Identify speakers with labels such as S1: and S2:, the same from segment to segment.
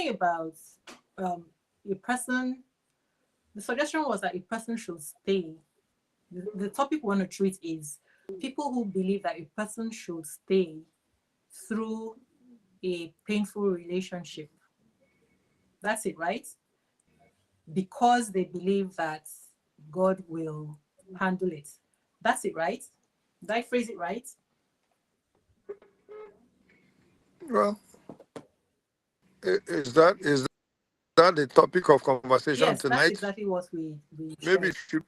S1: talking about a person. The suggestion was that a person should stay. The topic we want to treat is people who believe that a person should stay through a painful relationship. That's it, right? Because they believe that God will handle it. That's it, right? Did I phrase it right?
S2: Well, is that the topic of conversation
S1: Yes, that's
S2: tonight?
S1: exactly what we
S2: Maybe
S1: shared.
S2: it should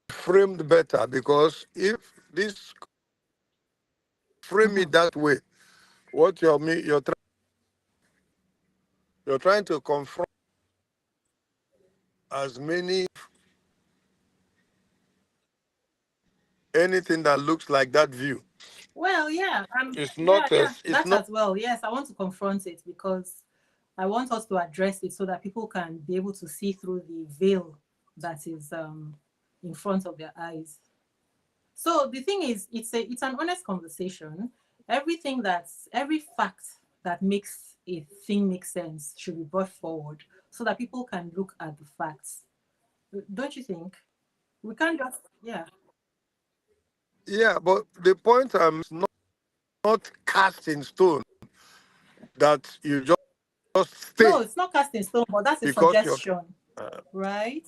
S2: be framed better, because if this frame
S1: Mm-hmm.
S2: it that way, what you're trying to confront as many anything that looks like that view.
S1: Well, yeah,
S2: It's
S1: yeah,
S2: not
S1: yeah,
S2: as it's
S1: that
S2: not
S1: as well. Yes, I want to confront it because I want us to address it so that people can be able to see through the veil that is in front of their eyes. So the thing is, it's an honest conversation. Every fact that makes a thing make sense should be brought forward so that people can look at the facts. Don't you think? We can't just yeah.
S2: yeah, but the point I'm not cast in stone that you just
S1: No,
S2: stay
S1: it's not cast in stone, but that's a
S2: because you're
S1: suggestion,
S2: uh,
S1: right?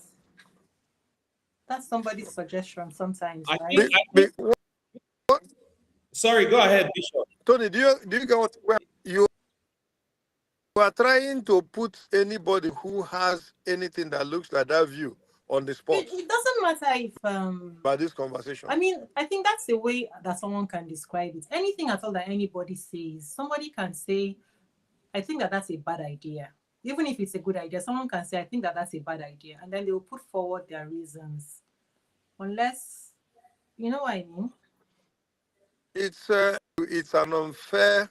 S1: That's somebody's suggestion sometimes,
S3: I
S1: right?
S3: think
S2: be,
S3: I
S2: be,
S3: think.
S2: what,
S3: Sorry, go ahead, Bishop.
S2: Tony, do you get what well, you are trying to put anybody who has anything that looks like that view on the spot
S1: It doesn't matter if
S2: by this conversation?
S1: I mean, I think that's the way that someone can describe it. Anything at all that anybody says, somebody can say, I think that that's a bad idea. Even if it's a good idea, someone can say, I think that that's a bad idea. And then they will put forward their reasons. Unless, you know what I mean?
S2: It's an unfair.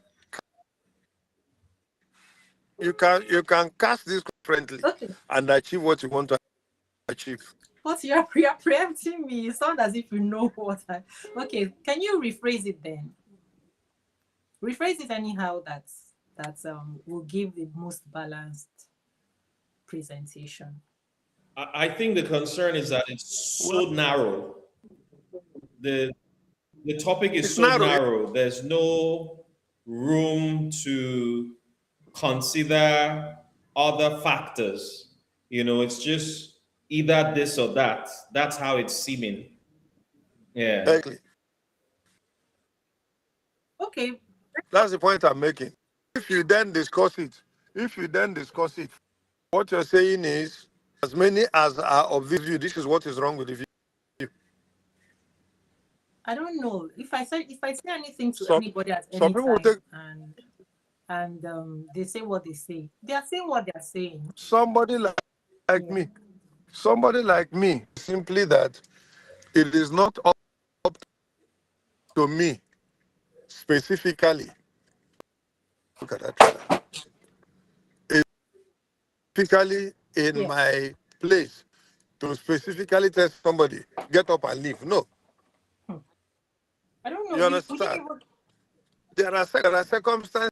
S2: You can cast this differently
S1: Okay.
S2: and achieve what you want to achieve.
S1: But you're preempting me. You sound as if you know what I. Okay. Can you rephrase it then? Rephrase it anyhow that will give the most balanced presentation.
S3: I think the concern is that it's
S2: Well,
S3: so narrow. The the topic is
S2: it's
S3: so
S2: narrow.
S3: narrow. There's no room to consider other factors. It's just either this or that. That's how it's seeming. Yeah.
S2: Exactly.
S1: Okay.
S2: That's the point I'm making. If you then discuss it, if you then discuss it, what you're saying is, as many as are of this view, this is what is wrong with the view.
S1: I don't know if I say anything to
S2: Some
S1: anybody at
S2: some
S1: any
S2: people will
S1: time
S2: take
S1: and they say what they say. They are saying what they are saying.
S2: somebody like
S1: Yeah.
S2: me. Somebody like me, simply that it is not up to me specifically. Look at that trailer. It's specifically in
S1: Yeah.
S2: my place to specifically tell somebody, get up and leave. No,
S1: Hmm. I don't know.
S2: you
S1: We didn't
S2: understand?
S1: even.
S2: There are circumstances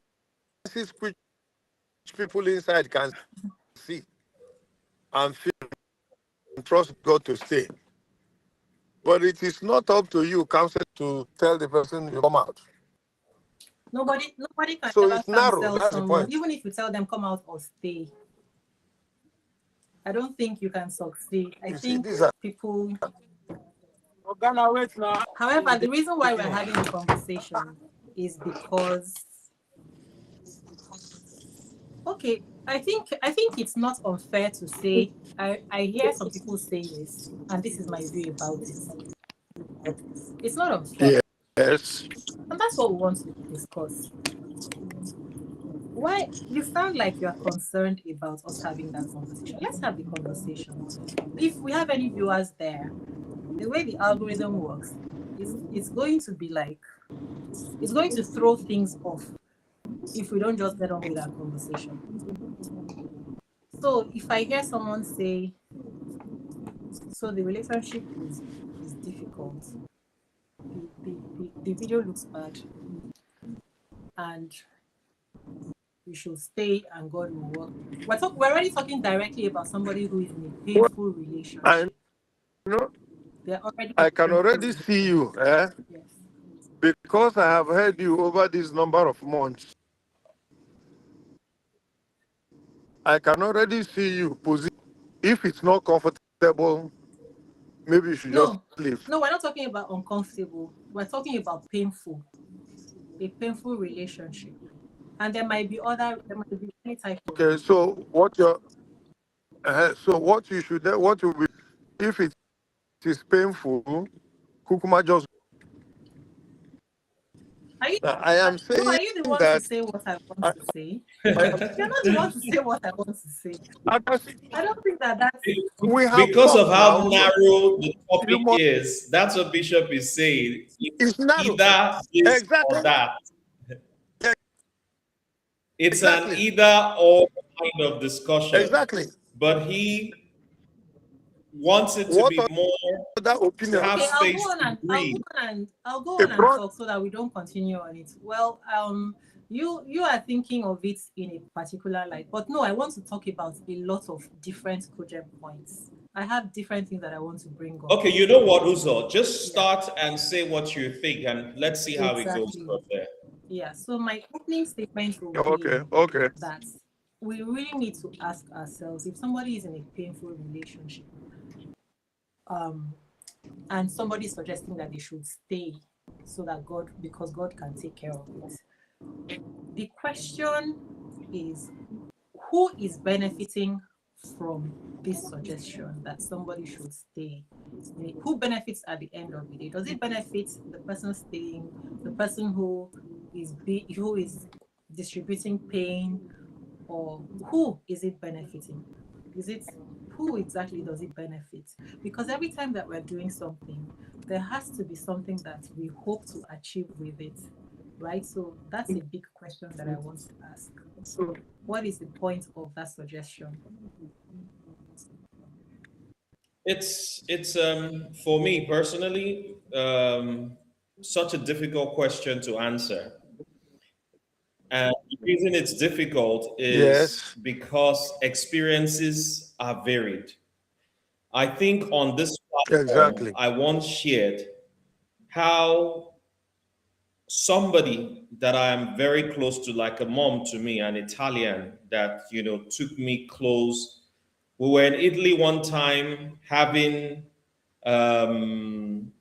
S2: which people inside can see and feel and trust God to stay. But it is not up to you, counsel, to tell the person you come out.
S1: Nobody can
S2: So
S1: ever
S2: it's narrow.
S1: counsel
S2: That's the
S1: someone,
S2: point.
S1: even if you tell them come out or stay. I don't think you can succeed. I
S2: You see,
S1: think
S2: these are
S1: people.
S2: Ghana wait now.
S1: However, the reason why we're having the conversation is because okay, I think it's not unfair to say I hear some people say this, and this is my view about it. It's not unfair,
S2: Yes.
S1: and that's what we want to discuss. Why you sound like you are concerned about us having that conversation? Let's have the conversation. If we have any viewers there, the way the algorithm works is it's going to be like it's going to throw things off if we don't just get on with our conversation. So if I hear someone say, so the relationship is difficult, the video looks bad, and you should stay and God will work. We're already talking directly about somebody who is in a painful
S2: I
S1: relationship.
S2: know
S1: They're already in
S2: I
S1: a
S2: can
S1: painful
S2: already see
S1: relationship.
S2: you, eh?
S1: Yes.
S2: Because I have heard you over this number of months. I can already see you position. If it's not comfortable, maybe you should just
S1: No,
S2: leave.
S1: no, we're not talking about uncomfortable. We're talking about painful, a painful relationship. And there might be any type of
S2: Okay, so what you should, what will be, if it is painful, Kukuma just.
S1: Are you
S2: I am
S1: no, are
S2: saying
S1: you the one to
S2: that
S1: say what I want
S2: I,
S1: to say?
S2: I am,
S1: You're not the one to say what I want to say. I don't think that that's
S2: we have
S3: Because of
S2: talked
S3: how
S2: now. So
S3: narrow the
S2: you
S3: topic
S2: must.
S3: is, that's what Bishop is saying.
S2: It's narrow.
S3: Either this or
S2: Exactly.
S3: that. It's an
S2: Exactly.
S3: either or kind of discussion,
S2: Exactly.
S3: but he wants it to
S2: What
S3: be more
S2: other
S3: to
S2: opinion?
S3: have
S1: okay.
S3: space to breathe.
S1: I'll go
S2: A
S1: on and
S2: front.
S1: talk so that we don't continue on it. Well, you are thinking of it in a particular light, but no, I want to talk about a lot of different cogent points. I have different things that I want to bring up.
S3: Okay, you know what, Uzo? Just
S1: Yeah,
S3: start and say what you think, and let's see how it goes
S1: exactly.
S3: from there.
S1: Yeah. So my opening statement will be
S2: Okay. Okay.
S1: that we really need to ask ourselves if somebody is in a painful relationship, um, and somebody is suggesting that they should stay so that because God can take care of it. The question is, who is benefiting from this suggestion that somebody should stay? Who benefits at the end of the day? Does it benefit the person staying, the person who is distributing pain, or who is it benefiting? Is it who exactly does it benefit? Because every time that we're doing something, there has to be something that we hope to achieve with it, right? So that's a big question that I want to ask. What is the point of that suggestion?
S3: It's for me personally such a difficult question to answer. And the reason it's difficult is
S2: Yes.
S3: because experiences are varied. I think on this platform,
S2: Exactly.
S3: I once shared how somebody that I am very close to, like a mom to me, an Italian that, took me close. We were in Italy one time having um,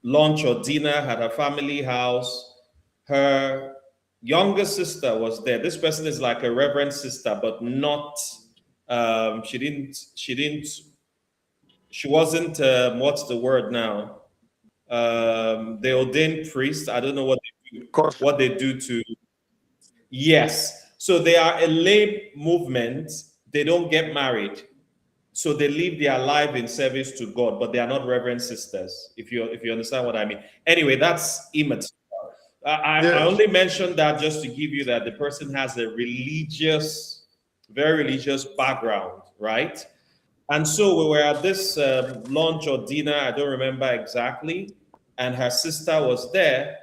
S3: lunch or dinner at her family house. Her younger sister was there. This person is like a reverend sister, but not. She wasn't. What's the word now? They ordained priest. I don't know
S2: Cause
S3: what they do to. Yes. So they are a lay movement. They don't get married. So they live their life in service to God, but they are not reverend sisters. If you understand what I mean. Anyway, that's immature. I
S2: yes.
S3: only mentioned that just to give you that the person has a very religious background, right? And so we were at this lunch or dinner, I don't remember exactly, and her sister was there.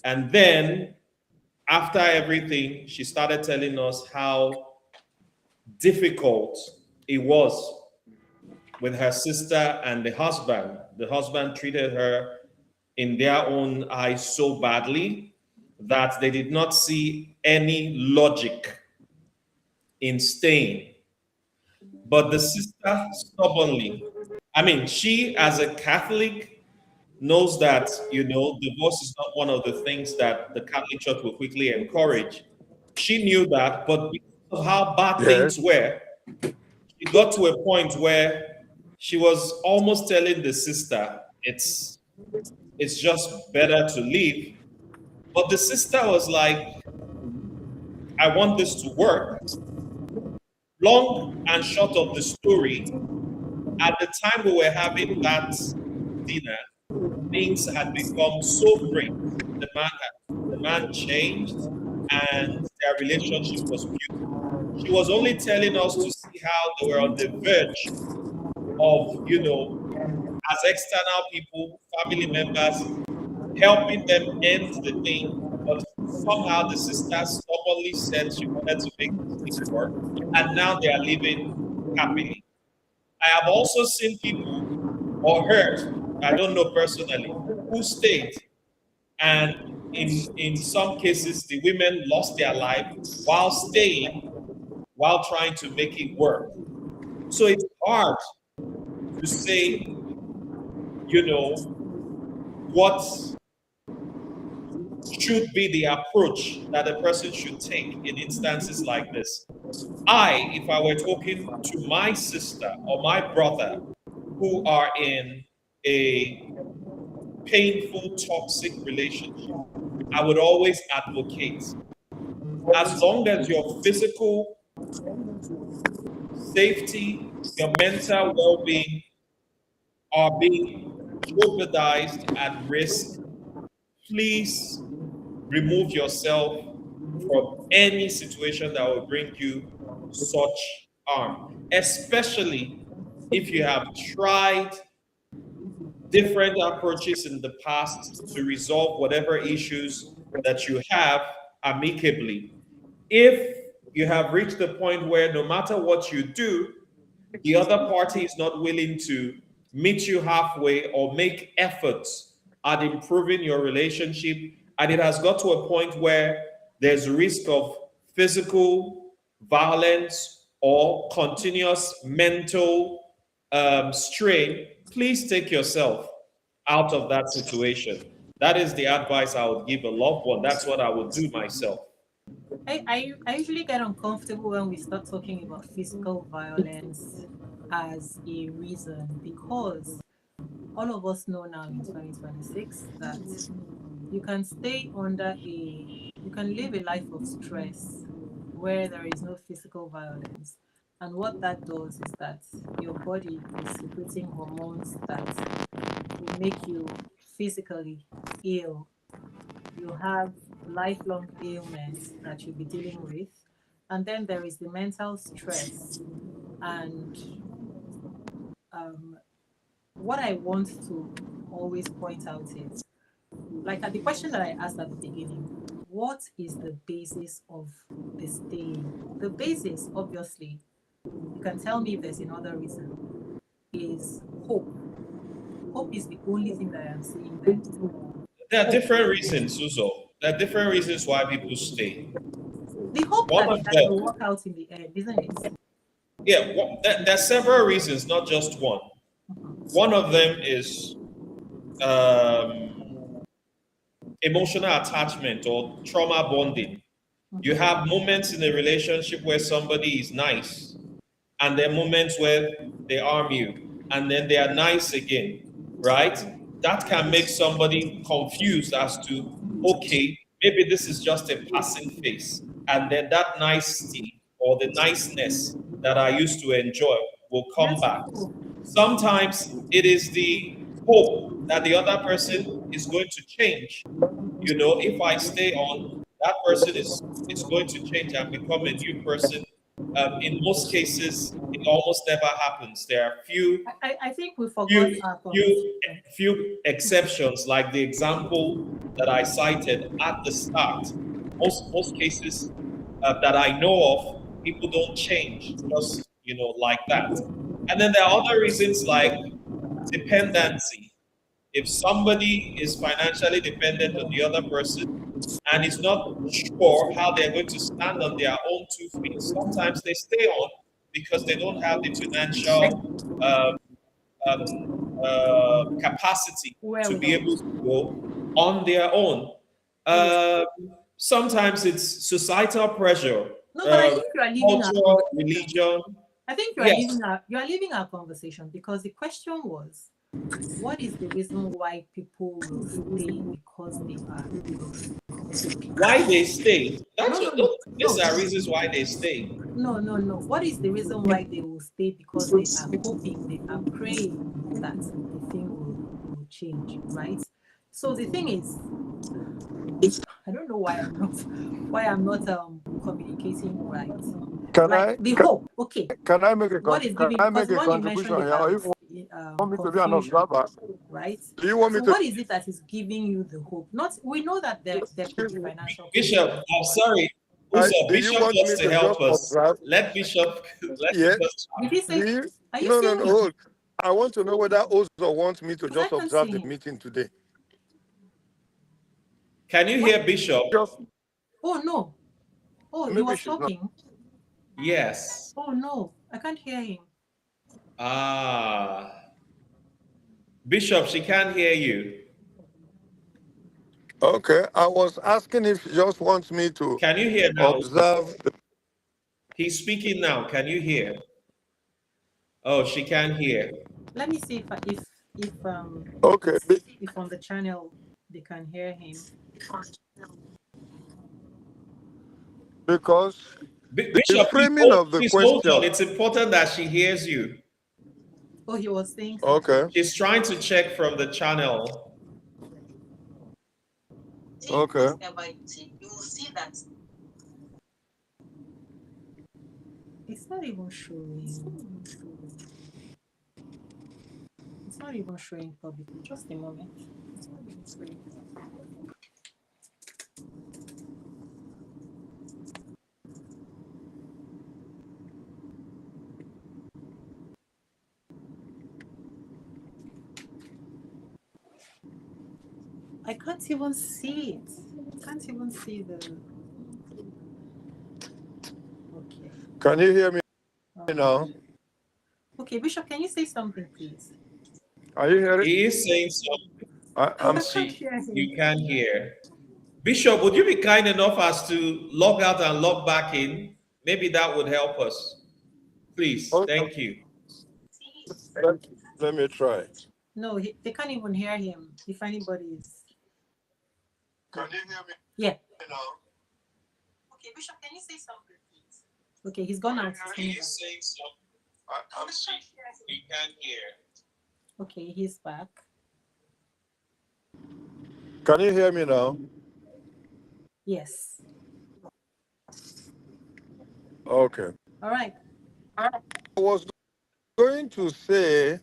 S3: And then after everything, she started telling us how difficult it was with her sister and the husband. The husband treated her in their own eyes so badly that they did not see any logic in staying. But the sister stubbornly, I mean, she as a Catholic knows that, divorce is not one of the things that the Catholic Church will quickly encourage. She knew that, but because of how bad
S2: Yes.
S3: things were, she got to a point where she was almost telling the sister, it's just better to leave. But the sister was like, I want this to work. Long and short of the story, at the time we were having that dinner, things had become so great. The man changed and their relationship was beautiful. She was only telling us to see how they were on the verge of, as external people, family members, helping them end the thing. But somehow the sister stubbornly said she wanted to make this thing work, and now they are living happily. I have also seen people, or heard, I don't know personally, who stayed, and in some cases the women lost their life while staying, while trying to make it work. So it's hard to say, what should be the approach that a person should take in instances like this. If I were talking to my sister or my brother who are in a painful, toxic relationship, I would always advocate, as long as your physical safety, your mental well being are being jeopardized at risk, please remove yourself from any situation that will bring you such harm, especially if you have tried different approaches in the past to resolve whatever issues that you have amicably. If you have reached the point where no matter what you do, the other party is not willing to meet you halfway or make efforts at improving your relationship, and it has got to a point where there's risk of physical violence or continuous mental strain, please take yourself out of that situation. That is the advice I would give a loved one. That's what I would do myself.
S1: I usually get uncomfortable when we start talking about physical violence as a reason, because all of us know now in 2026 that you can live a life of stress where there is no physical violence. And what that does is that your body is secreting hormones that will make you physically ill. You have lifelong ailments that you'll be dealing with. And then there is the mental stress. And what I want to always point out is, like at the question that I asked at the beginning, what is the basis of the staying? The basis, obviously, you can tell me if there's another reason, is hope. Hope is the only thing that I'm seeing there.
S3: There are different reasons, Suzo. There are different reasons why people stay.
S1: The hope
S3: One
S1: that
S3: of
S1: it will
S3: them,
S1: work out in the end, isn't it?
S3: there are several reasons, not just one. One of them is emotional attachment or trauma bonding. You have moments in a relationship where somebody is nice, and there are moments where they harm you, and then they are nice again, right? That can make somebody confused as to, okay, maybe this is just a passing phase, and then that nicety or the niceness that I used to enjoy will come
S1: That's
S3: back.
S1: true.
S3: Sometimes it is the hope that the other person is going to change. If I stay on, that person is going to change and become a new person. In most cases, it almost never happens. There are
S1: I think we forgot
S3: few,
S1: our conversation.
S3: few, few exceptions, like the example that I cited at the start. Most cases that I know of, people don't change just like that. And then there are other reasons like dependency. If somebody is financially dependent on the other person and is not sure how they're going to stand on their own 2 feet, sometimes they stay on because they don't have the financial capacity
S1: Where
S3: to
S1: we
S3: be
S1: go.
S3: able to go on their own.
S1: Yes.
S3: Sometimes it's societal pressure,
S1: No, but I think you are leaving our
S3: culture,
S1: conversation.
S3: religion.
S1: I think
S3: Yes,
S1: you are leaving our conversation, because the question was, what is the reason why people will stay because they are
S3: why they stay.
S1: no
S3: That's
S1: no
S3: what
S1: no
S3: these
S1: no
S3: are reasons why they stay.
S1: no. What is the reason why they will stay? Because they are hoping, they are praying that the thing will change, right? So the thing is, I don't know why I'm not communicating right.
S2: Can
S1: Like
S2: I
S1: the hope. Okay.
S2: can I make a
S1: What is giving, because the one you
S2: contribution
S1: mentioned
S2: here, or
S1: about
S2: if you want me to be an
S1: confusion.
S2: observer?
S1: right?
S2: Do you want me
S1: So
S2: to?
S1: what is it that is giving you the hope? Not, we know that there could be financial
S3: Bishop,
S1: pressure.
S3: I'm sorry. Also,
S2: Do you
S3: Bishop
S2: want me
S3: wants to
S2: to
S3: help
S2: just
S3: us.
S2: observe?
S3: Let Bishop, let him
S2: Yes.
S3: just.
S1: Did he say?
S2: Do you?
S1: Are you
S2: No,
S1: seeing him?
S2: hold. I want to know whether Ozo wants me to
S1: Because I
S2: just
S1: can't
S2: observe
S1: see
S2: the
S1: him.
S2: meeting today.
S3: Can you hear Bishop?
S2: Just
S1: Oh no. Oh, he
S2: maybe
S1: was
S2: she's not.
S1: talking.
S3: Yes.
S1: Oh no, I can't hear him.
S3: Ah. Bishop, she can't hear you.
S2: Okay. I was asking if she just wants me to
S3: Can you hear now?
S2: observe.
S3: He's speaking now. Can you hear? Oh, she can't hear.
S1: Let me see if
S2: Okay.
S1: if on the channel they can hear him.
S2: Because the
S3: Bishop,
S2: framing of the
S3: please hold on.
S2: question.
S3: It's important that she hears you.
S1: Oh, he was saying something.
S2: Okay.
S3: She's trying to check from the channel.
S2: Okay.
S1: You will see that it's not even showing. It's not even showing publicly. Just a moment. It's not even showing. I can't even see it. I can't even see the. Okay.
S2: Can you hear me now?
S1: Okay, Bishop, can you say something, please?
S2: Are you hearing?
S3: He is saying something.
S2: I'm.
S1: I can't hear him.
S3: You can hear. Bishop, would you be kind enough as to log out and log back in? Maybe that would help us. Please.
S2: Okay.
S3: Thank you.
S2: Let me try.
S1: No, they can't even hear him. If anybody is.
S2: Can you hear me
S1: Yeah.
S2: now?
S1: Okay, Bishop, can you say something, please? Okay, he's gone out.
S3: He is saying something. You can hear.
S1: Okay, he's back.
S2: Can you hear me now?
S1: Yes.
S2: Okay.
S1: All right.
S2: I was going to say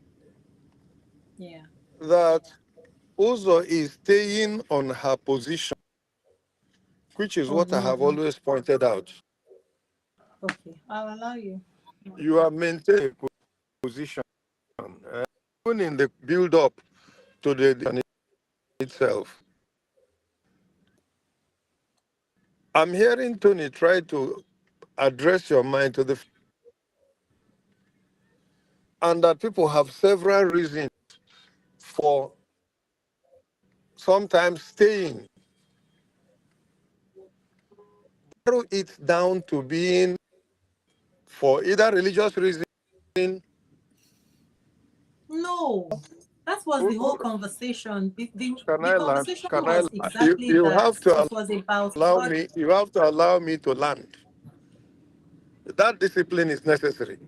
S1: Yeah.
S2: that Uzo is staying on her position, which is what I have always pointed out.
S1: Okay, I'll allow you.
S2: You are maintaining a position, even in the build-up to the itself. I'm hearing Tony try to address your mind to the and that people have several reasons for sometimes staying. Narrow it down to being for either religious reason.
S1: No, that was the whole conversation. The
S2: Can I land?
S1: conversation
S2: Can I
S1: was
S2: land?
S1: exactly
S2: You
S1: that.
S2: have to
S1: It was about
S2: allow
S1: God.
S2: me. You have to allow me to land. That discipline is necessary.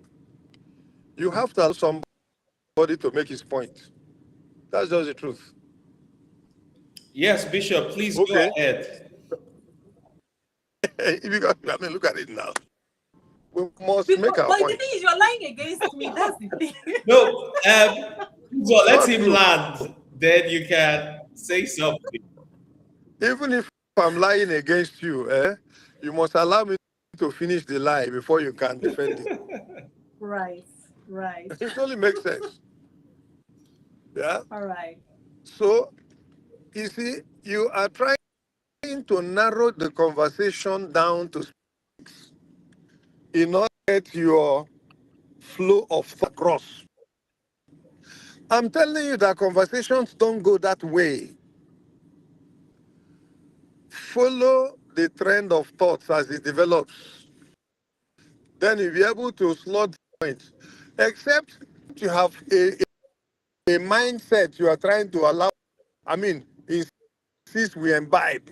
S2: You have to allow somebody to make his point. That's just the truth.
S3: Yes, Bishop, please go
S2: Okay.
S3: ahead.
S2: Because, I mean, look at it now. We must make our
S1: But the
S2: point.
S1: thing is, you're lying against me. That's the thing.
S3: No, so let
S2: Not
S3: him
S2: true.
S3: land. Then you can say something.
S2: Even if I'm lying against you, you must allow me to finish the lie before you can defend it.
S1: Right, right.
S2: It only makes sense. Yeah.
S1: All right.
S2: So you see, you are trying to narrow the conversation down to in order to get your flow of thought across. I'm telling you that conversations don't go that way. Follow the trend of thoughts as it develops. Then you'll be able to slot points. Except you have a mindset you are trying to allow. I mean, insist we imbibe.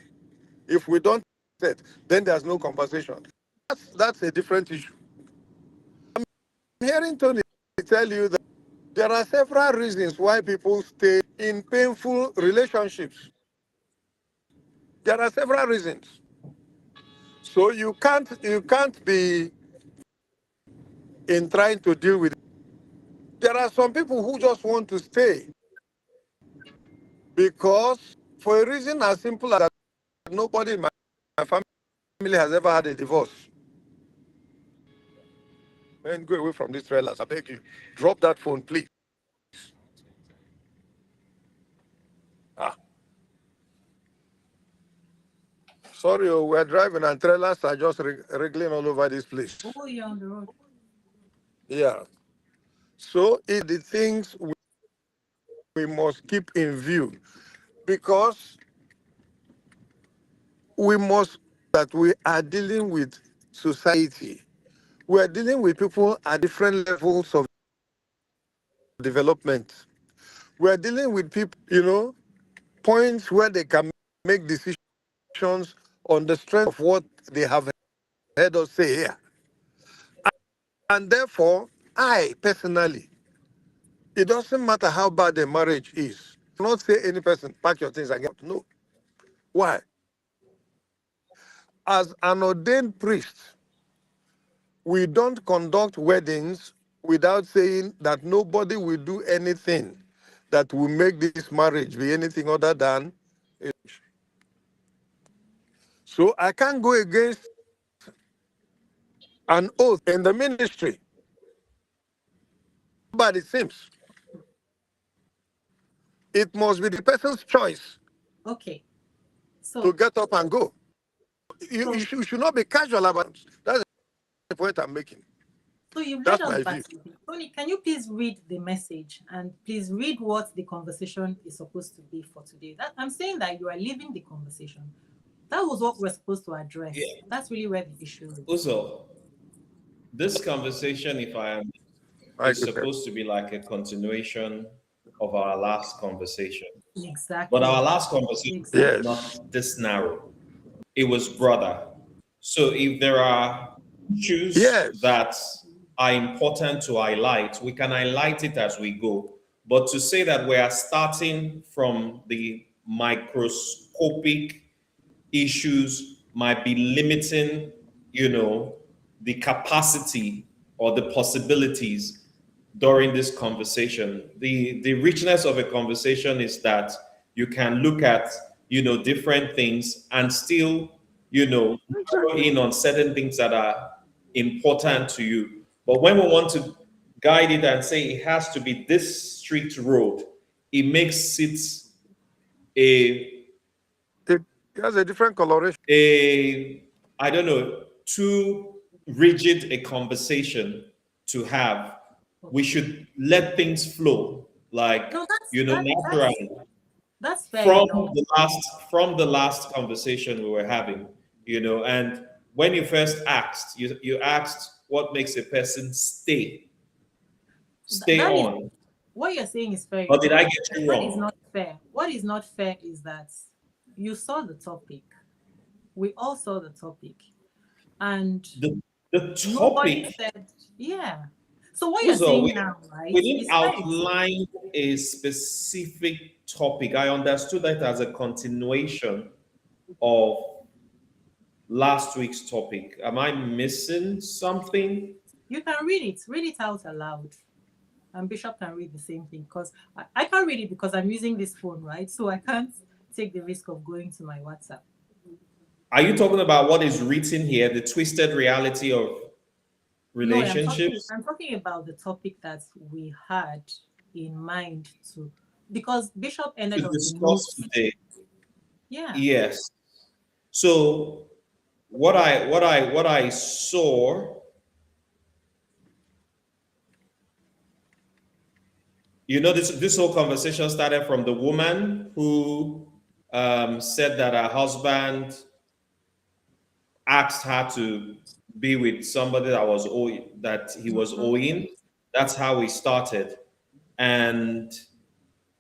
S2: If we don't set, then there's no conversation. That's a different issue. I'm hearing Tony tell you that there are several reasons why people stay in painful relationships. There are several reasons. So you can't be in trying to deal with it. There are some people who just want to stay. Because for a reason as simple as that, nobody in my family has ever had a divorce. Man, go away from these trailers. I beg you. Drop that phone, please. Ah, sorry, we're driving and trailers are just wriggling all over this place.
S1: Oh, you're on the road.
S2: Yeah. So it's the things we must keep in view, because we must that we are dealing with society. We are dealing with people at different levels of development. We are dealing with people, points where they can make decisions on the strength of what they have heard us say here. And therefore, I personally, it doesn't matter how bad the marriage is. Do not say any person, pack your things and get out. No. Why? As an ordained priest, we don't conduct weddings without saying that nobody will do anything that will make this marriage be anything other than a. So I can't go against an oath in the ministry, but it seems it must be the person's choice
S1: Okay.
S2: to
S1: So,
S2: get up and go.
S1: so,
S2: You should not be casual about it. That's the point I'm making.
S1: so you've led
S2: That's
S1: us
S2: my
S1: back
S2: view.
S1: to it. Tony, can you please read the message and please read what the conversation is supposed to be for today? I'm saying that you are leaving the conversation. That was what we're supposed to address.
S3: Yeah.
S1: That's really where the issue is.
S3: Also, this conversation, if I am,
S2: I
S3: is
S2: agree.
S3: supposed to be like a continuation of our last conversation. But
S1: Exactly.
S3: our last conversation was
S1: Exactly.
S2: Yes.
S3: not this narrow. It was broader. So if there are issues
S2: Yes.
S3: that are important to highlight, we can highlight it as we go. But to say that we are starting from the microscopic issues might be limiting, the capacity or the possibilities during this conversation. The richness of a conversation is that you can look at, different things and still, zero in on certain things that are important to you. But when we want to guide it and say it has to be this strict road, it makes it a
S2: It has a different coloration.
S3: a I don't know, too rigid a conversation to have. We should let things flow, like,
S1: No,
S3: naturally
S1: that's fair
S3: from
S1: enough.
S3: the last conversation we were having, and when you first asked, you asked what makes a person stay
S1: That is
S3: on.
S1: what you're saying is fair
S3: Or did I
S1: enough.
S3: get you
S1: What is
S3: wrong?
S1: not fair? What is not fair is that you saw the topic. We all saw the topic. And
S3: The
S1: nobody
S3: topic
S1: said, yeah. So what you're
S3: Also,
S1: saying
S3: we,
S1: now, right,
S3: we didn't
S1: is fair.
S3: outline a specific topic. I understood that as a continuation of last week's topic. Am I missing something?
S1: You can read it out aloud. And Bishop can read the same thing because I can't read it because I'm using this phone, right? So I can't take the risk of going to my WhatsApp.
S3: Are you talking about what is written here, the twisted reality of
S1: No,
S3: relationships?
S1: I'm talking about the topic that we had in mind to, because Bishop
S3: To
S1: ended on the
S3: discuss
S1: notes.
S3: today?
S1: Yeah.
S3: Yes. So what I saw, this whole conversation started from the woman who said that her husband asked her to be with somebody that he was
S1: Mhm.
S3: owing. That's how we started, and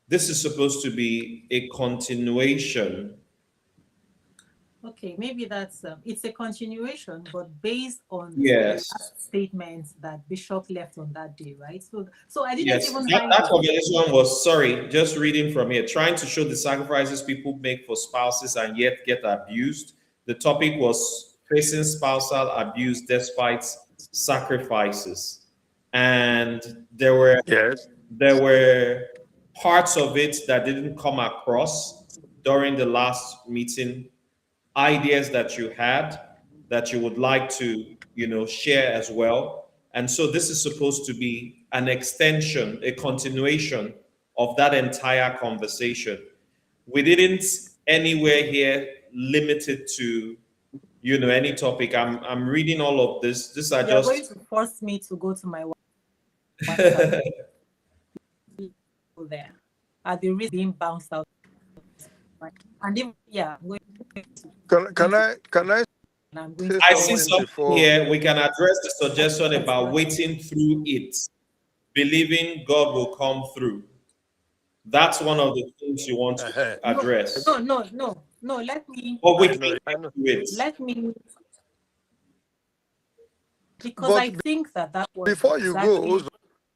S3: this is supposed to be a continuation.
S1: Okay, maybe that's it's a continuation, but based on the
S3: Yes,
S1: last statements that Bishop left on that day, right? So I didn't
S3: yes.
S1: even
S3: That,
S1: hide
S3: that
S1: it.
S3: conversation was, sorry, just reading from here, trying to show the sacrifices people make for spouses and yet get abused. The topic was facing spousal abuse despite sacrifices, and there were
S2: Yes.
S3: there were parts of it that didn't come across during the last meeting, ideas that you had that you would like to, share as well. And so this is supposed to be an extension, a continuation of that entire conversation. We didn't anywhere here limit it to, any topic. I'm reading all of this. These are
S1: You're going
S3: just
S1: to force me to go to my WhatsApp there at the risk of being bounced out. And even, yeah, I'm going
S2: Can I
S1: and I'm going
S2: say
S1: to
S3: I see
S1: forward.
S2: something
S3: something
S2: before?
S3: here. We can address the suggestion about waiting through it, believing God will come through. That's one of the things you want to address.
S1: No. Let me
S3: But we
S2: I
S3: can
S2: know,
S3: get
S2: I know.
S3: to it.
S1: because I
S2: But
S1: think that was
S2: before you go,
S1: exactly.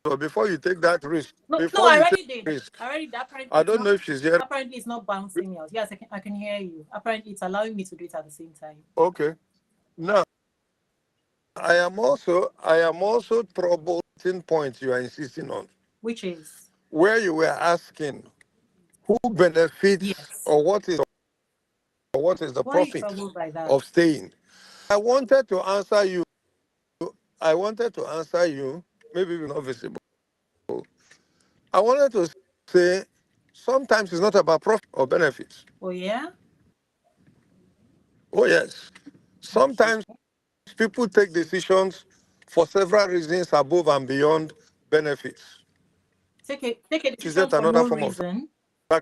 S2: so before you take that risk,
S1: No,
S2: before
S1: I
S2: you take
S1: already did.
S2: risk,
S1: I already did. Apparently,
S2: I don't know if she's here.
S1: apparently it's not bouncing me out. Yes, I can hear you. Apparently, it's allowing me to do it at the same time.
S2: Okay. Now, I am also troubling point you are insisting on,
S1: Which is
S2: where you were asking who benefits
S1: yes.
S2: or what is the
S1: Why are you
S2: profit
S1: troubled by that?
S2: of staying. I wanted to answer you. Maybe we're not visible. I wanted to say sometimes it's not about profit or benefits.
S1: Oh yeah.
S2: Oh yes.
S1: Okay.
S2: Sometimes people take decisions for several reasons above and beyond benefits.
S1: Take a
S2: Is
S1: decision
S2: that
S1: for
S2: another
S1: no
S2: form of
S1: reason.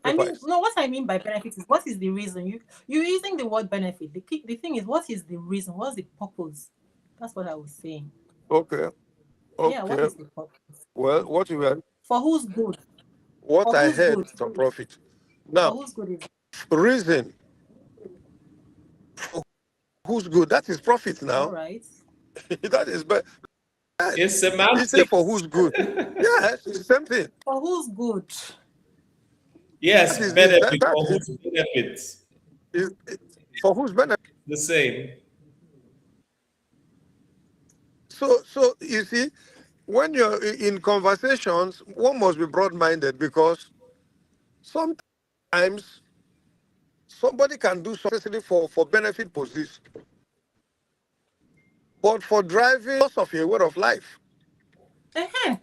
S1: I mean,
S2: sacrifice?
S1: no. What I mean by benefit is what is the reason you're using the word benefit. The thing is, what is the reason? What's the purpose? That's what I was saying.
S2: Okay.
S1: Yeah. What
S2: Okay.
S1: is the purpose?
S2: Well,
S1: For whose good?
S2: what
S1: For
S2: I
S1: whose
S2: heard
S1: good?
S2: is a profit.
S1: For
S2: Now,
S1: whose good is it?
S2: reason for who's good, that is profit
S1: All
S2: now.
S1: right.
S2: That is bad.
S3: It's
S2: He said for who's
S3: semantics.
S2: good. Yes, it's the same thing.
S1: For whose good?
S2: That
S3: Yes,
S2: is it. That,
S3: benefit
S2: that
S3: or
S2: is,
S3: whose benefits.
S2: for whose benefit.
S3: The same.
S2: So you see, when you're in conversations, one must be broad-minded because sometimes somebody can do something for benefit purposes, but for driving loss of a way of life.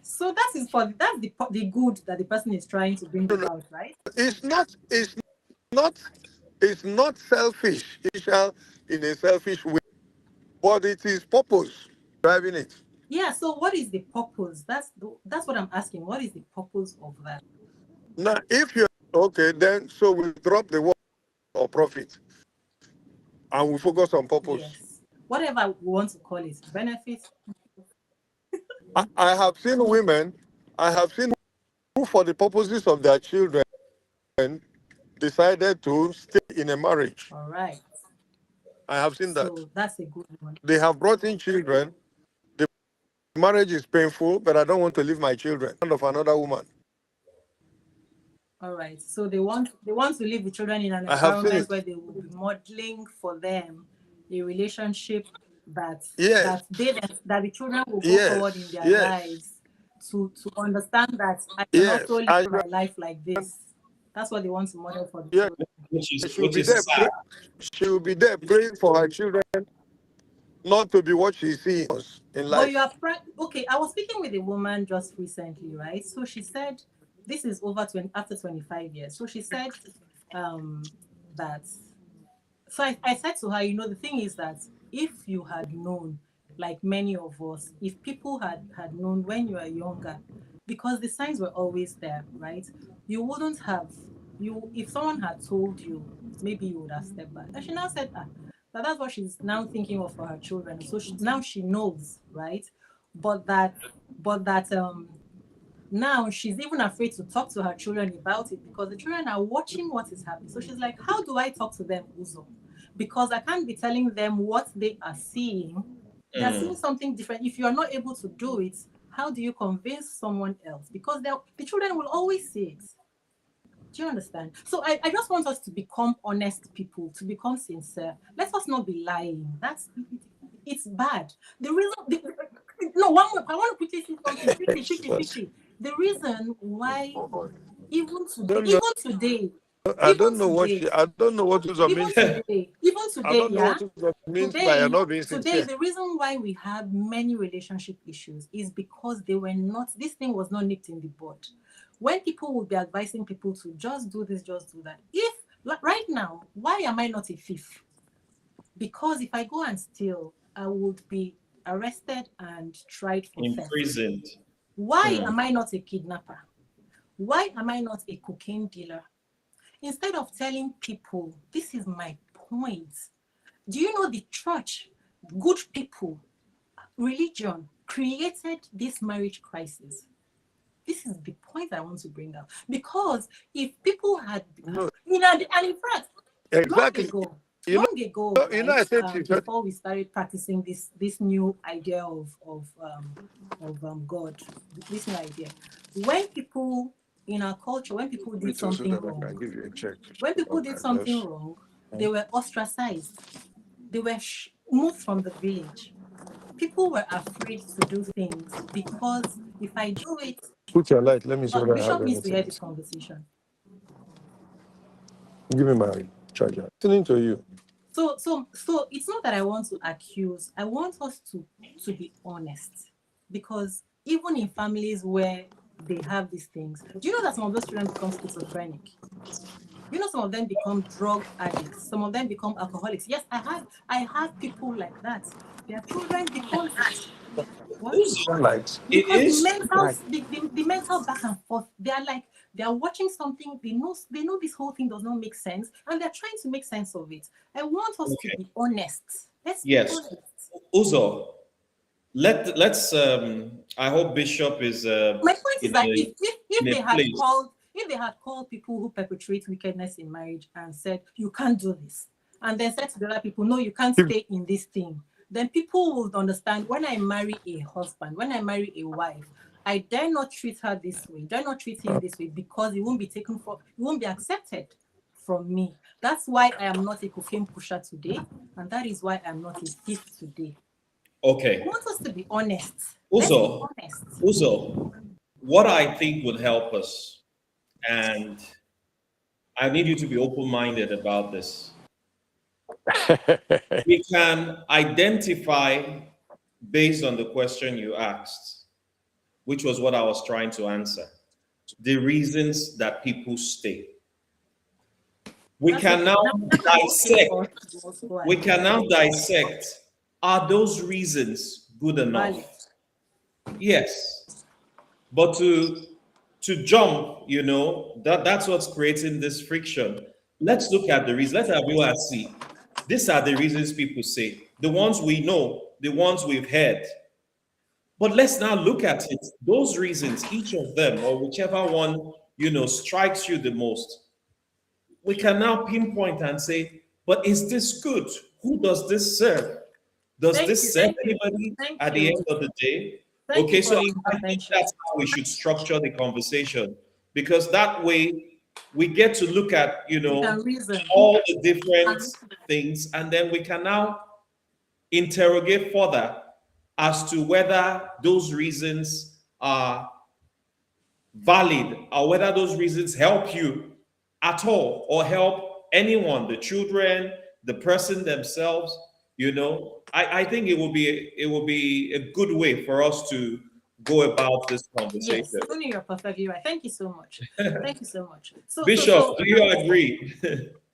S1: So that's the good that the person is trying to bring
S2: No, no,
S1: about, right?
S2: it's not. Not. It's not selfish. It's in a selfish way, but it is purpose driving it.
S1: Yeah. So what is the purpose? That's what I'm asking. What is the purpose of that?
S2: Now, if you're okay, then so we drop the word or profit and we focus on purpose.
S1: Yes. Whatever we want to call it, benefits.
S2: I have seen women, I have seen who, for the purposes of their children, decided to stay in a marriage.
S1: All right.
S2: I have seen that.
S1: So that's a good one.
S2: They have brought in children. The marriage is painful, but I don't want to leave my children of another woman.
S1: All right. So they want to leave the children in an
S2: I have seen
S1: environment
S2: it.
S1: where they will be modeling for them a relationship that
S2: Yes,
S1: that that the children will go forward in
S2: yes,
S1: their
S2: yes,
S1: lives to understand that I can also
S2: yes.
S1: live
S2: And
S1: my life like this. That's what they want to model for the
S2: yeah,
S1: children.
S2: she will
S3: Which
S2: be
S3: is
S2: there.
S3: sad.
S2: She will be there praying for her children, not to be what she sees in
S1: But you
S2: life.
S1: are okay. I was speaking with a woman just recently, right? So she said this is after 25 years. So she said that so I said to her, the thing is that if you had known, like many of us, if people had known when you were younger, because the signs were always there, right? You wouldn't have if someone had told you, maybe you would have stepped back. And she now said, that's what she's now thinking of for her children. So now she knows, right? But that now she's even afraid to talk to her children about it because the children are watching what is happening. So she's like, how do I talk to them, Uzo? Because I can't be telling them what they are seeing. They're seeing something different. If you are not able to do it, how do you convince someone else? Because the children will always see it. Do you understand? So I just want us to become honest people, to become sincere. Let us not be lying. It's bad. The reason, no, one more. I want to quickly say something. Quickly. The reason why Even today,
S2: don't know.
S1: even today,
S2: I
S1: even
S2: don't know what
S1: today,
S2: I don't know what Uzo
S1: even
S2: means.
S1: today, even
S2: I
S1: today,
S2: don't know
S1: yeah.
S2: what Uzo means by
S1: Today,
S2: not being
S1: today,
S2: sincere.
S1: the reason why we have many relationship issues is because they were not, this thing was not nipped in the bud. When people would be advising people to just do this, just do that. If, like, right now, why am I not a thief? Because if I go and steal, I would be arrested and tried for theft.
S3: Imprisoned.
S1: Why am I not a kidnapper? Why am I not a cocaine dealer? Instead of telling people, this is my point. Do you know the church, good people, religion created this marriage crisis? This is the point I want to bring out. Because if people had,
S2: No,
S1: and in fact,
S2: exactly. You
S1: long ago,
S2: you know, I
S1: right,
S2: said to you,
S1: before we started practicing this new idea of God, this new idea, when people in our culture, when people
S2: me
S1: did
S2: too, so
S1: something
S2: that I
S1: wrong,
S2: can give you a check.
S1: when people did something wrong, they were ostracized. They were moved from the village. People were afraid to do things because if I do it,
S2: Put your light. Let me see what I have
S1: Bishop needs to hear
S2: anything.
S1: this conversation.
S2: Give me my charger. Listening to you.
S1: So it's not that I want to accuse. I want us to be honest, because even in families where they have these things, do you know that some of those children become schizophrenic? You know, some of them become drug addicts. Some of them become alcoholics. Yes, I have people like that. Their children, because what?
S2: Lights.
S3: It
S1: Because the
S3: is
S1: mental the mental back and forth, they're watching something, they know this whole thing does not make sense, and they're trying to make sense of it. I want us to
S3: okay.
S1: be honest. Let's be
S3: Yes.
S1: honest.
S3: Uzo, let's I hope Bishop is
S1: My point is
S3: in
S1: that
S3: a
S1: if
S3: in a
S1: they had
S3: place.
S1: called people who perpetrate wickedness in marriage and said, you can't do this, and then said to the other people, no, you can't stay in this thing, then people would understand. When I marry a husband, when I marry a wife, I dare not treat her this way, dare not treat him this way, because it won't be accepted from me. That's why I am not a cocaine pusher today, and that is why I'm not a thief today.
S3: Okay.
S1: I want us to be honest. Let's be
S3: Uzo,
S1: honest.
S3: Uzo, what I think would help us, and I need you to be open-minded about this. We can identify based on the question you asked, which was what I was trying to answer, the reasons that people stay. We
S1: That's
S3: can
S1: okay.
S3: now
S1: Okay,
S3: dissect.
S1: go
S3: We
S1: ahead.
S3: can now dissect. Are those reasons good enough?
S1: Valid.
S3: Yes. But to jump, that's what's creating this friction. Let's look at the reasons. Let's have you see. These are the reasons people say. The ones we know, the ones we've heard. But let's now look at it. Those reasons, each of them, or whichever one, strikes you the most, we can now pinpoint and say, but is this good? Who does this serve? Does
S1: Thank you.
S3: this serve anybody
S1: Thank
S3: at the
S1: you.
S3: end of the day?
S1: Thank you
S3: Okay,
S1: for
S3: so
S1: the
S3: I think
S1: intervention.
S3: that's how we should structure the conversation, because that way we get to look at,
S1: We can reason.
S3: all the different things, and then we can now interrogate further as to whether those reasons are valid, or whether those reasons help you at all, or help anyone, the children, the person themselves. I think it will be a good way for us to go about this conversation.
S1: Yes, Tony, you're perfectly right. Thank you so much. Thank you so much.
S3: Bishop, do you agree?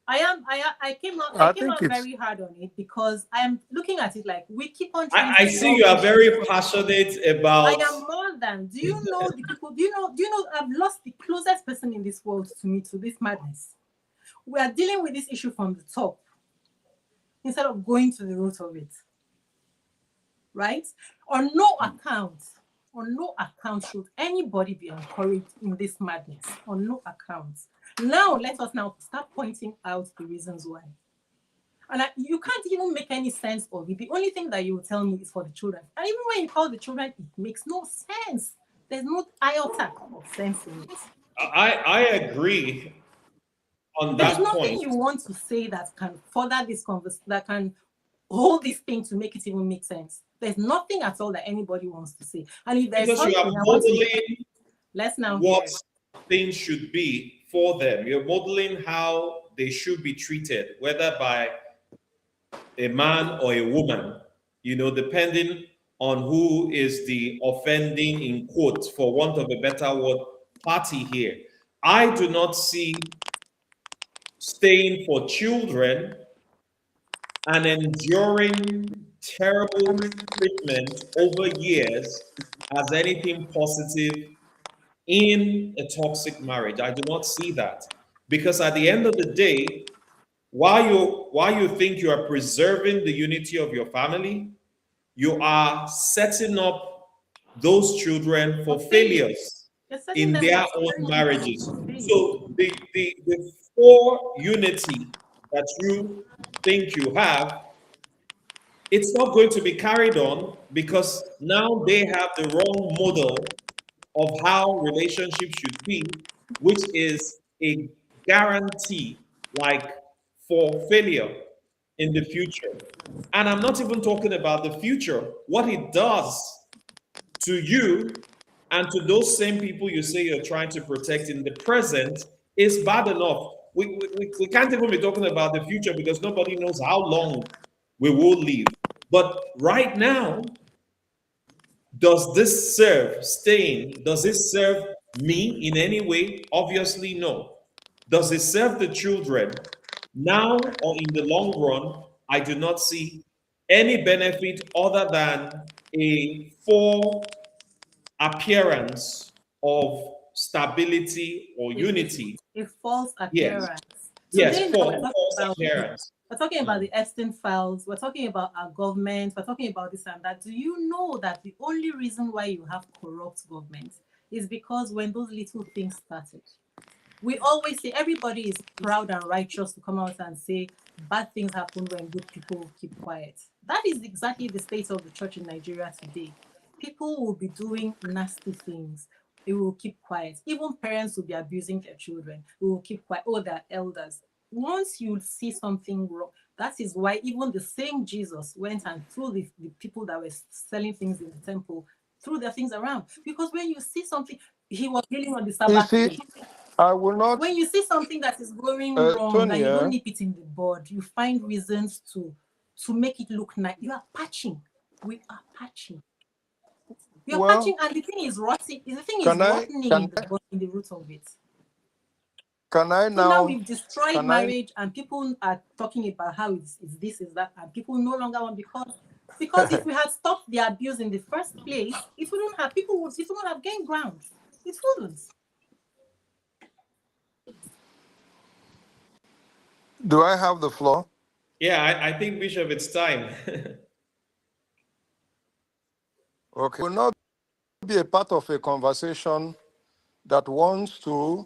S1: I came
S2: I
S1: out
S2: think it's
S1: very hard on it, because I'm looking at it like we keep on trying
S3: I
S1: to
S3: see
S1: solve
S3: you are
S1: issues.
S3: very passionate
S1: I
S3: about.
S1: am more than. Do you know the people? Do you know I've lost the closest person in this world to me, to this madness. We are dealing with this issue from the top instead of going to the root of it. Right? On no account should anybody be encouraged in this madness. On no account. Now, let us now start pointing out the reasons why. And you can't even make any sense of it. The only thing that you will tell me is for the children. And even when you call the children, it makes no sense. There's no iota of sense in it.
S3: I agree on
S1: There's
S3: that
S1: nothing
S3: point.
S1: you want to say that can further this conversation, that can hold this thing to make it even make sense. There's nothing at all that anybody wants to say. And if there's
S3: Because you
S1: something
S3: are
S1: I want to,
S3: modeling
S1: let's now
S3: what
S1: hear it.
S3: things should be for them. You're modeling how they should be treated, whether by a man or a woman, depending on who is the offending, in quotes, for want of a better word, party here. I do not see staying for children and enduring terrible treatment over years as anything positive in a toxic marriage. I do not see that, because at the end of the day, while you think you are preserving the unity of your family, you are setting up those children for failures in their own marriages. So the core unity that you think you have, it's not going to be carried on, because now they have the wrong model of how relationships should be, which is a guarantee, like, for failure in the future. And I'm not even talking about the future. What it does to you and to those same people you say you're trying to protect in the present is bad enough. We can't even be talking about the future, because nobody knows how long we will live. But right now, does this serve staying? Does it serve me in any way? Obviously, no. Does it serve the children now or in the long run? I do not see any benefit other than a full appearance of stability or unity.
S1: A false
S3: Yes.
S1: appearance.
S3: Yes,
S1: Today now
S3: false appearance.
S1: we're talking about the Epstein files, we're talking about our government, we're talking about this and that. Do you know that the only reason why you have corrupt government is because when those little things started, we always say everybody is proud and righteous to come out and say bad things happen when good people keep quiet. That is exactly the state of the church in Nigeria today. People will be doing nasty things. They will keep quiet. Even parents will be abusing their children. They will keep quiet. Oh, they're elders. Once you see something wrong, that is why even the same Jesus went and threw the people that were selling things in the temple, threw their things around. Because when you see something, he was healing on the Sabbath day.
S2: I will not.
S1: When you see something that is going wrong and you don't nip it in the bud, you find reasons to make it look nice. You are patching. We are patching. You're patching, and the thing is rotting. The thing is rotting in the root of it.
S2: Can I now?
S1: So now we've destroyed marriage, and people are talking about how it's this, is that, and people no longer want, because if we had stopped the abuse in the first place, it wouldn't have gained ground. It wouldn't.
S2: Do I have the floor?
S3: Yeah, I think, Bishop, it's time.
S2: Okay. Will not be a part of a conversation that wants to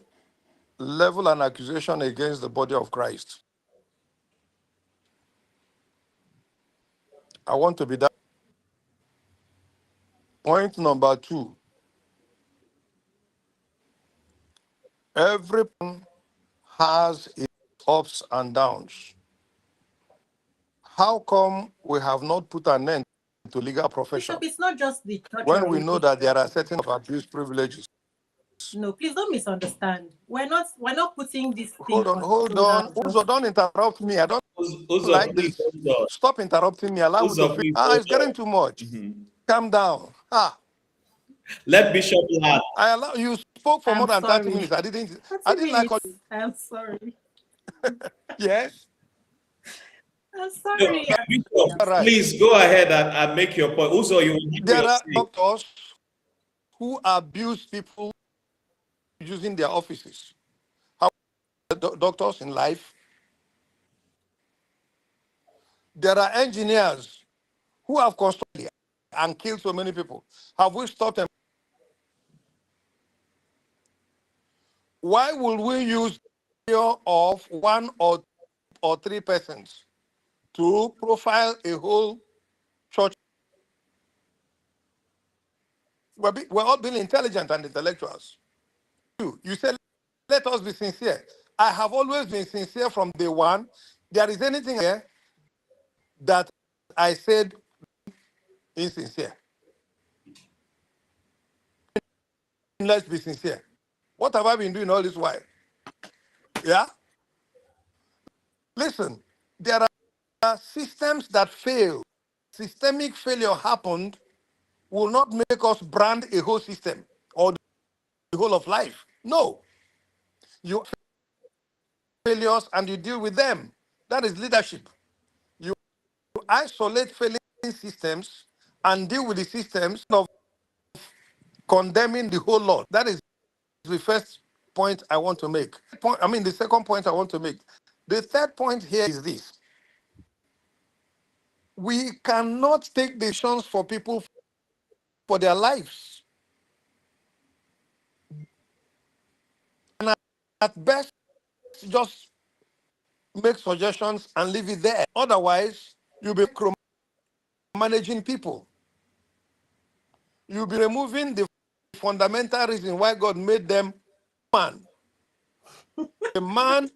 S2: level an accusation against the body of Christ. I want to be that. Point number 2. Everyone has its ups and downs. How come we have not put an end to legal profession?
S1: Bishop, it's not just the church
S2: when we know that there are certain abuse privileges.
S1: No, please don't misunderstand. We're not putting this thing.
S2: Hold on. Uzo, don't interrupt me. I don't like this. Stop interrupting me. Allow me to speak. It's getting too much. Calm down.
S3: Let Bishop laugh.
S2: I allow you spoke for more than 30 minutes. I didn't like all.
S1: I'm sorry.
S2: Yes.
S1: I'm sorry.
S3: No, Bishop, please go ahead and make your point. Also,
S2: there are doctors who abuse people using their offices. How doctors in life? There are engineers who have constructed and killed so many people. Have we stopped them? Why would we use of 1 or 3 persons to profile a whole church? We're all being intelligent and intellectuals. You said, let us be sincere. I have always been sincere from day one. There is anything here that I said insincere. Let's be sincere. What have I been doing all this while? Yeah? Listen, there are systems that fail. Systemic failure happened will not make us brand a whole system or the whole of life. No. You failures and you deal with them. That is leadership. You isolate failing systems and deal with the systems of condemning the whole lot. That is the first point I want to make. The second point I want to make. The third point here is this. We cannot take decisions for people for their lives. And at best, just make suggestions and leave it there. Otherwise, you'll be managing people. You'll be removing the fundamental reason why God made them man. A man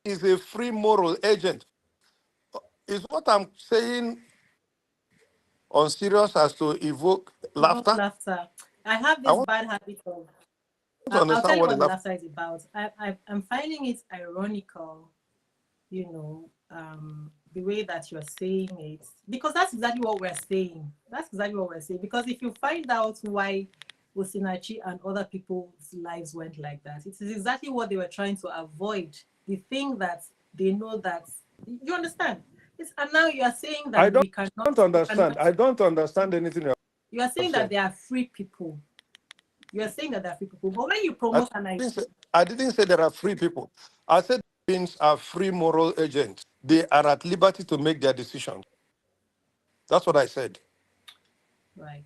S2: is a free moral agent. Is what I'm saying on serious as to evoke
S1: Evoke
S2: laughter?
S1: laughter. I have
S2: I
S1: this
S2: want
S1: bad habit of.
S2: to
S1: I'll tell
S2: understand
S1: you
S2: what the
S1: what the
S2: laughter.
S1: laughter is about. I'm finding it ironical, the way that you're saying it, because that's exactly what we're saying. That's exactly what we're saying. Because if you find out why Osinachi and other people's lives went like that, it is exactly what they were trying to avoid. The thing that they know that you understand. And now you are saying
S2: I
S1: that
S2: don't
S1: we cannot.
S2: understand. I don't understand anything
S1: You are saying
S2: you've
S1: that
S2: said.
S1: they are free people. You are saying that they are free people. But when you
S2: I
S1: promote an idea,
S2: didn't say there are free people. I said beings are free moral agents. They are at liberty to make their decisions. That's what I said.
S1: right?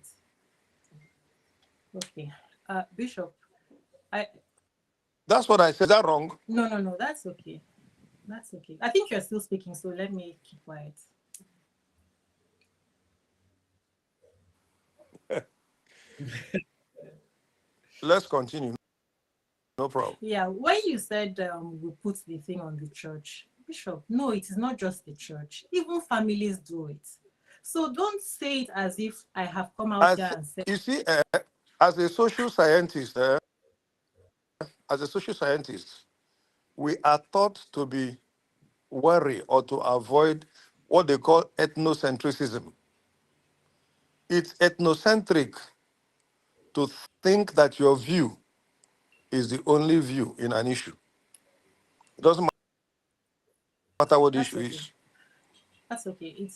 S1: Okay, Bishop, I
S2: That's what I said. Is that wrong?
S1: no, that's okay. That's okay. I think you're still speaking, so let me keep quiet.
S2: Let's continue. No problem.
S1: Yeah, when you said we put the thing on the church, Bishop, no, it is not just the church. Even families do it. So don't say it as if I have come out here
S2: As
S1: and said,
S2: you see, as a social scientist, we are taught to be wary or to avoid what they call ethnocentrism. It's ethnocentric to think that your view is the only view in an issue. It doesn't matter what the
S1: that's
S2: issue
S1: okay.
S2: is.
S1: That's okay.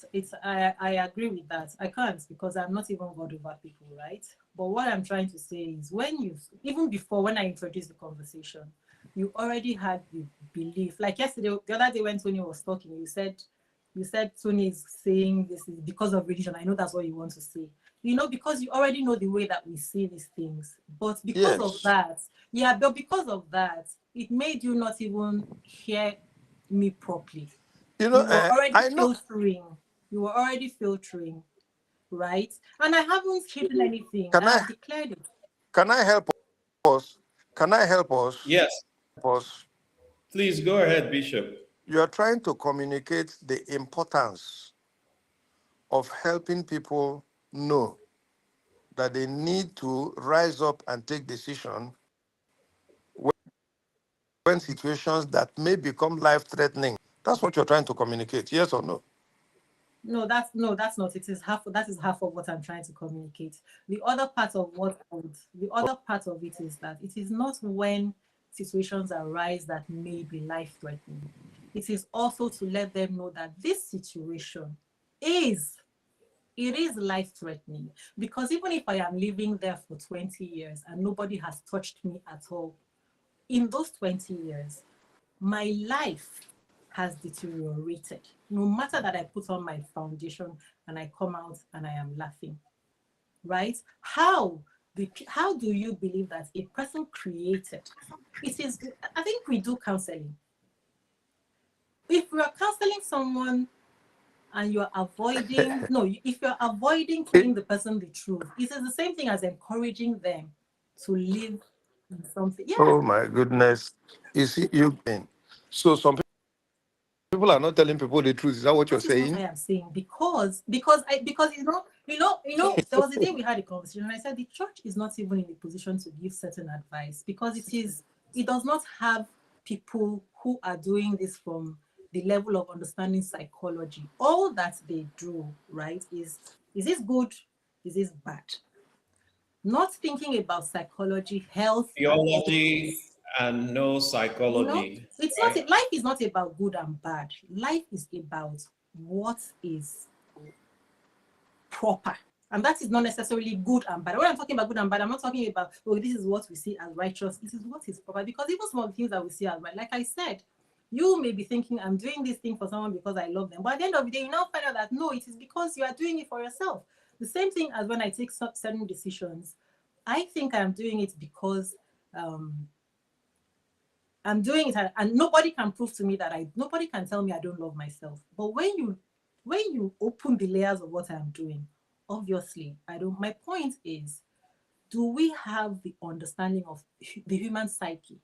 S1: I agree with that. I can't because I'm not even God over people, right? But what I'm trying to say is when you even before when I introduced the conversation, you already had the belief. Like yesterday, the other day when Tony was talking, you said Tony is saying this is because of religion. I know that's what you want to say. Because you already know the way that we see these things. But because of
S2: Yes.
S1: that, yeah, but because of that, it made you not even hear me properly.
S2: You know,
S1: You were already
S2: I know.
S1: filtering. You were already filtering, right? And I haven't hidden anything.
S2: Can
S1: I
S2: I
S1: have declared it.
S2: can I help us? Can I help us?
S3: Yes,
S2: Us.
S3: please go ahead, Bishop.
S2: You are trying to communicate the importance of helping people know that they need to rise up and take decision when situations that may become life-threatening. That's what you're trying to communicate. Yes or no?
S1: No, that's not. That is half of what I'm trying to communicate. The other part of it is that it is not when situations arise that may be life threatening. It is also to let them know that this situation is it is life threatening because even if I am living there for 20 years and nobody has touched me at all, in those 20 years, my life has deteriorated. No matter that I put on my foundation and I come out and I am laughing, right? How do you believe that a person created? It is, I think we do counseling. If we are counseling someone and you're avoiding, no, if you're avoiding
S2: It,
S1: telling the person the truth, it is the same thing as encouraging them to live in something. Yeah,
S2: oh my goodness. You see, so some people are not telling people the truth. Is that what you're
S1: that is what I
S2: saying?
S1: am saying because There was a day we had a conversation, and I said the church is not even in a position to give certain advice because it does not have people who are doing this from the level of understanding psychology. All that they do, right, is this good? Is this bad? Not thinking about psychology, health, and
S3: Theology
S1: ethics.
S3: and no psychology,
S1: It's not
S3: right?
S1: life is not about good and bad. Life is about what is proper. And that is not necessarily good and bad. When I'm talking about good and bad, I'm not talking about, oh, this is what we see as righteous. This is what is proper. Because even some of the things that we see as right, like I said, you may be thinking, I'm doing this thing for someone because I love them. But at the end of the day, you now find out that no, it is because you are doing it for yourself. The same thing as when I take certain decisions. I think I'm doing it because I'm doing it, and nobody can prove to me that nobody can tell me I don't love myself. But when you open the layers of what I'm doing, obviously I don't. My point is, do we have the understanding of the human psyche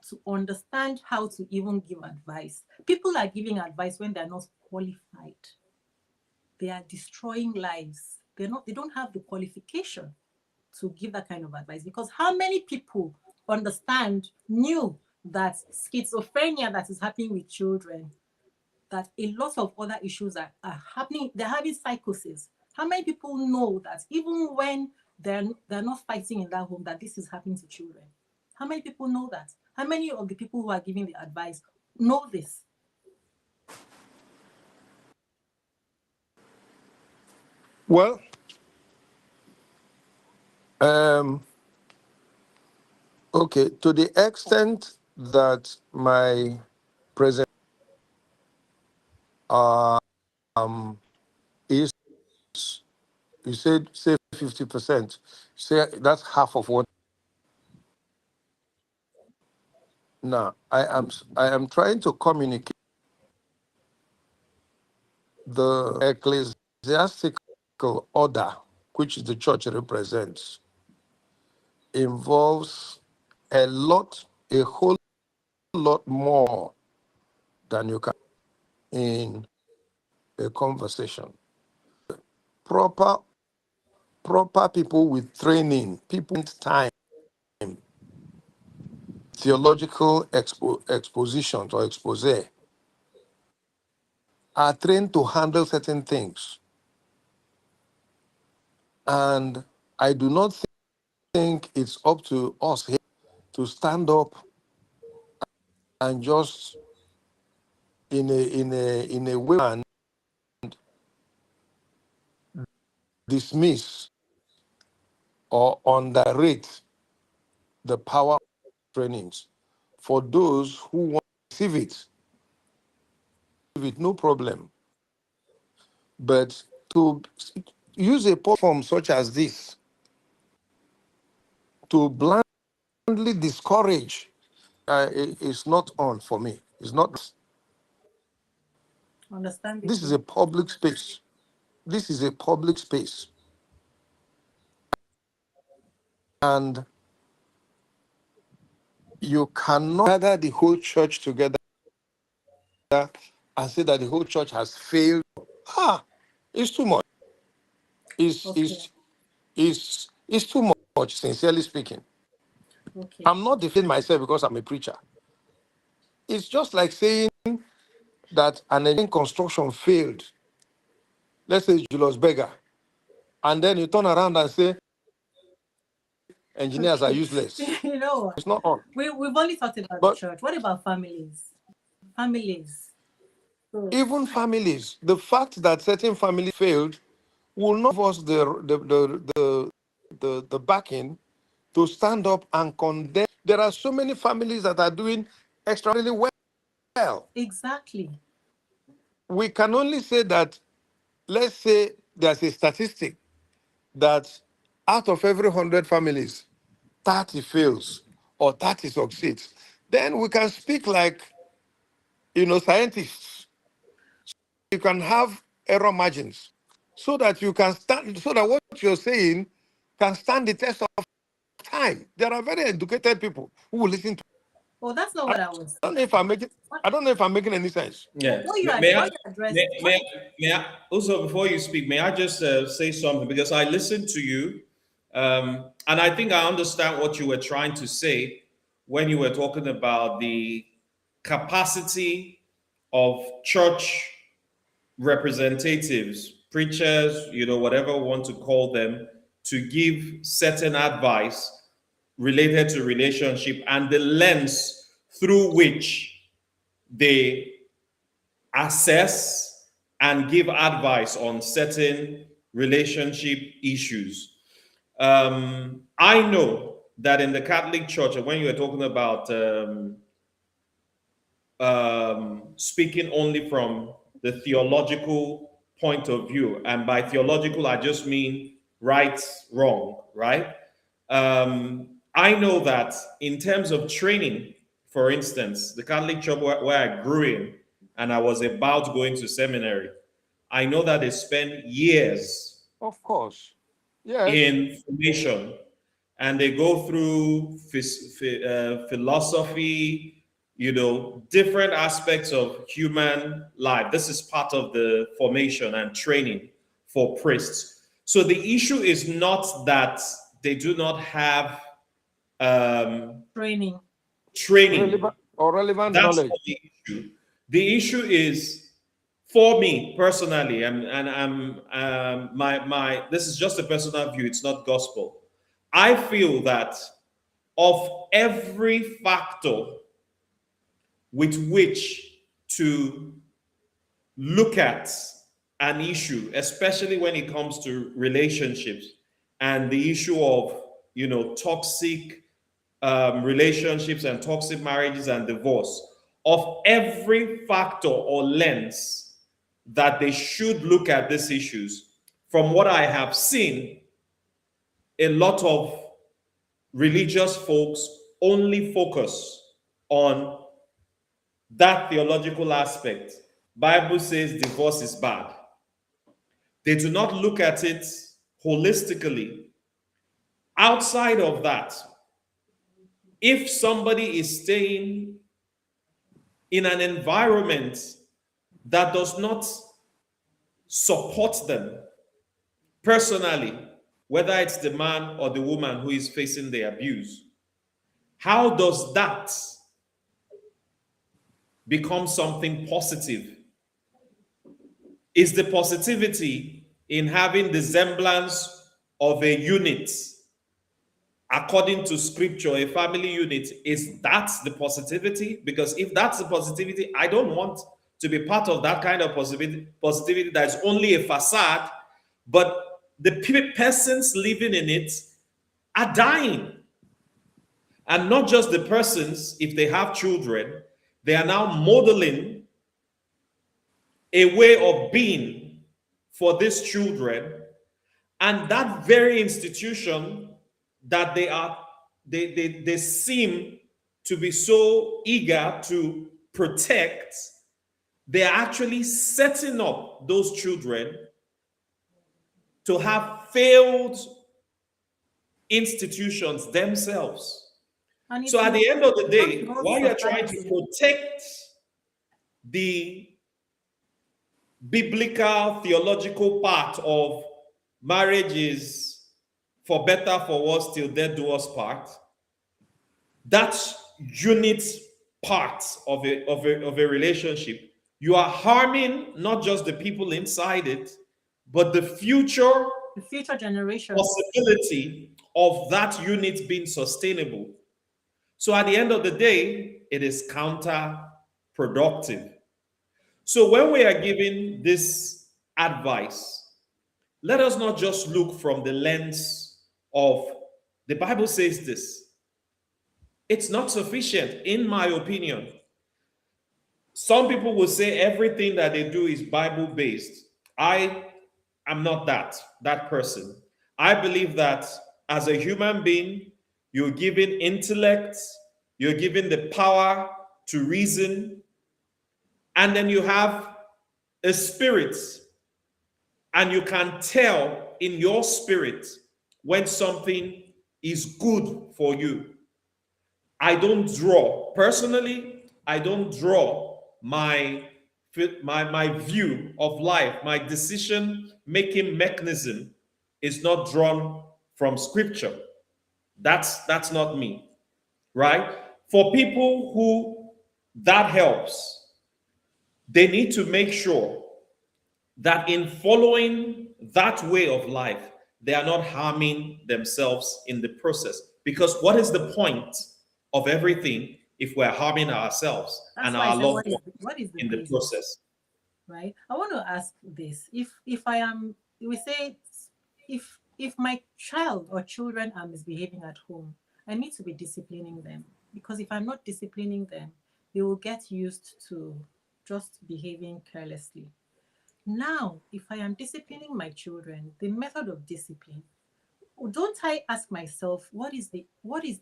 S1: to understand how to even give advice? People are giving advice when they're not qualified. They are destroying lives. They don't have the qualification to give that kind of advice, because how many people knew that schizophrenia that is happening with children, that a lot of other issues are happening, they're having psychosis. How many people know that even when they're not fighting in that home, that this is happening to children? How many people know that? How many of the people who are giving the advice know this?
S2: Well, um, okay, to the extent that my present um is, you said say 50%. Say that's half of what. Now I am trying to communicate the ecclesiastical order, which the church represents, involves a whole lot more than you can in a conversation. Proper proper people with training, people with time, theological expositions or expose, are trained to handle certain things. And I do not think it's up to us here to stand up and just in a way and dismiss or underrate the power of trainings. For those who want to receive it, no problem. But to use a platform such as this to blindly discourage is not on for me. It's not. This is
S1: Understandably.
S2: a public space. This is a public space. And you cannot gather the whole church together and say that the whole church has failed. It's too much. It's,
S1: Okay.
S2: it's, it's too much, sincerely speaking.
S1: Okay.
S2: I'm not defending myself because I'm a preacher. It's just like saying that an engine construction failed. Let's say Julius Berger. And then you turn around and say engineers are
S1: Okay.
S2: useless.
S1: You know what?
S2: It's not on.
S1: We've only talked about the
S2: But
S1: church. What about families? Families. So,
S2: even families, the fact that certain families failed will not give us the backing to stand up and condemn. There are so many families that are doing extraordinarily well.
S1: exactly.
S2: We can only say that, let's say there's a statistic that out of every 100 families, 30 fails or 30 succeeds. Then we can speak like, scientists. You can have error margins so that you can stand, so that what you're saying can stand the test of time. There are very educated people who will listen to.
S1: Oh, that's not what I was.
S2: I don't know if I'm making. I don't know if I'm making any sense.
S3: Yeah.
S1: What you
S3: May I,
S1: address?
S3: may I also, before you speak, may I just say something? Because I listened to you, and I think I understand what you were trying to say when you were talking about the capacity of church representatives, preachers, whatever we want to call them, to give certain advice related to relationship and the lens through which they assess and give advice on certain relationship issues. I know that in the Catholic Church, and when you were talking about speaking only from the theological point of view, and by theological, I just mean right, wrong, right? I know that in terms of training, for instance, the Catholic Church where I grew in, and I was about going to seminary, I know that they spend years
S2: Of course. Yes.
S3: in formation, and they go through philosophy, different aspects of human life. This is part of the formation and training for priests. So the issue is not that they do not have
S1: Training.
S3: training.
S2: Relevant
S3: That's
S2: knowledge.
S3: not the issue. The issue is, for me personally, and I'm my this is just a personal view. It's not gospel. I feel that of every factor with which to look at an issue, especially when it comes to relationships and the issue of toxic relationships and toxic marriages and divorce, of every factor or lens that they should look at these issues, from what I have seen, a lot of religious folks only focus on that theological aspect. Bible says divorce is bad. They do not look at it holistically. Outside of that, if somebody is staying in an environment that does not support them personally, whether it's the man or the woman who is facing the abuse, how does that become something positive? Is the positivity in having the semblance of a unit according to scripture, a family unit? Is that the positivity? Because if that's the positivity, I don't want to be part of that kind of positivity that is only a facade, but the persons living in it are dying. And not just the persons, if they have children, they are now modeling a way of being for these children. And that very institution that they seem to be so eager to protect, they are actually setting up those children to have failed institutions themselves.
S1: And
S3: So
S1: it's
S3: at
S1: not,
S3: the end of the day,
S1: not
S3: while you're trying to
S1: society.
S3: protect the biblical theological part of marriage is for better, for worse, till death do us part, that unit part of a relationship, you are harming not just the people inside it, but the future
S1: The future generations.
S3: possibility of that unit being sustainable. So at the end of the day, it is counterproductive. So when we are giving this advice, let us not just look from the lens of the Bible says this. It's not sufficient, in my opinion. Some people will say everything that they do is Bible based. I am not that person. I believe that as a human being, you're given intellect, you're given the power to reason, and then you have a spirit, and you can tell in your spirit when something is good for you. I don't draw personally. I don't draw my view of life. My decision making mechanism is not drawn from scripture. That's not me, right? For people who that helps, they need to make sure that in following that way of life, they are not harming themselves in the process. Because what is the point of everything if we're harming ourselves
S1: That's
S3: and
S1: why I
S3: our
S1: said,
S3: loved ones
S1: what is the
S3: in the
S1: basis,
S3: process?
S1: right? I want to ask this: if I am, we say, if my child or children are misbehaving at home, I need to be disciplining them, because if I'm not disciplining them, they will get used to just behaving carelessly. Now, if I am disciplining my children, the method of discipline, don't I ask myself, what is the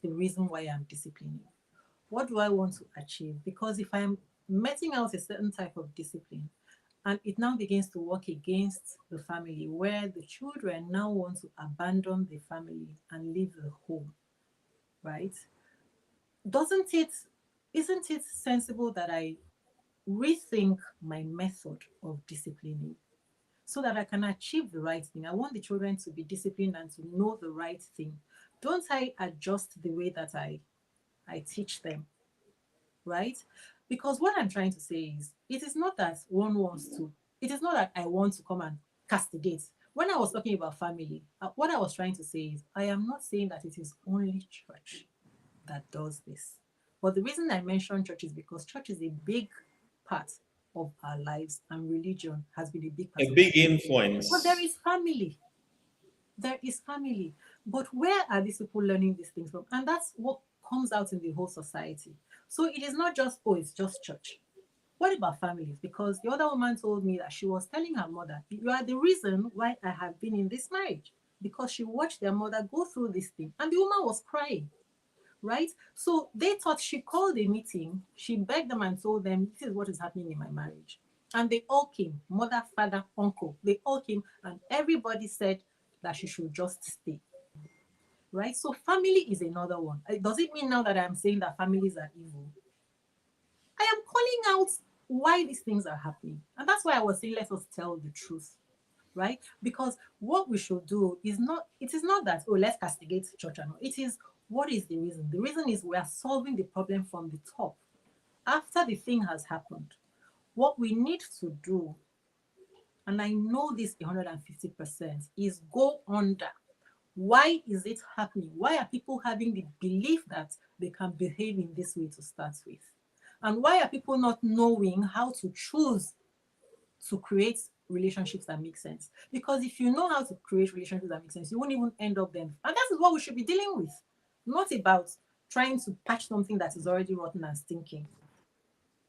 S1: reason why I'm disciplining? What do I want to achieve? Because if I'm meting out a certain type of discipline and it now begins to work against the family, where the children now want to abandon the family and leave the home, right? Doesn't it, isn't it sensible that I rethink my method of disciplining so that I can achieve the right thing? I want the children to be disciplined and to know the right thing. Don't I adjust the way that I teach them, right? Because what I'm trying to say is, it is not that one wants to, it is not that I want to come and castigate. When I was talking about family, what I was trying to say is, I am not saying that it is only church that does this. But the reason I mention church is because church is a big part of our lives, and religion has been a big part
S3: A
S1: of our
S3: big
S1: lives. But there
S3: influence.
S1: is family. There is family. But where are these people learning these things from? And that's what comes out in the whole society. So it is not just, oh, it's just church. What about families? Because the other woman told me that she was telling her mother, you are the reason why I have been in this marriage. Because she watched their mother go through this thing. And the woman was crying, right? So they thought, she called a meeting, she begged them and told them, this is what is happening in my marriage. And they all came, mother, father, uncle, they all came, and everybody said that she should just stay, right? So family is another one. Does it mean now that I'm saying that families are evil? I am calling out why these things are happening. And that's why I was saying, let us tell the truth, right? Because what we should do is not, it is not that, oh, let's castigate church and all. It is, what is the reason? The reason is we are solving the problem from the top. After the thing has happened, what we need to do, and I know this 150%, is go under. Why is it happening? Why are people having the belief that they can behave in this way to start with? And why are people not knowing how to choose to create relationships that make sense? Because if you know how to create relationships that make sense, you won't even end up them. And that is what we should be dealing with, not about trying to patch something that is already rotten and stinking,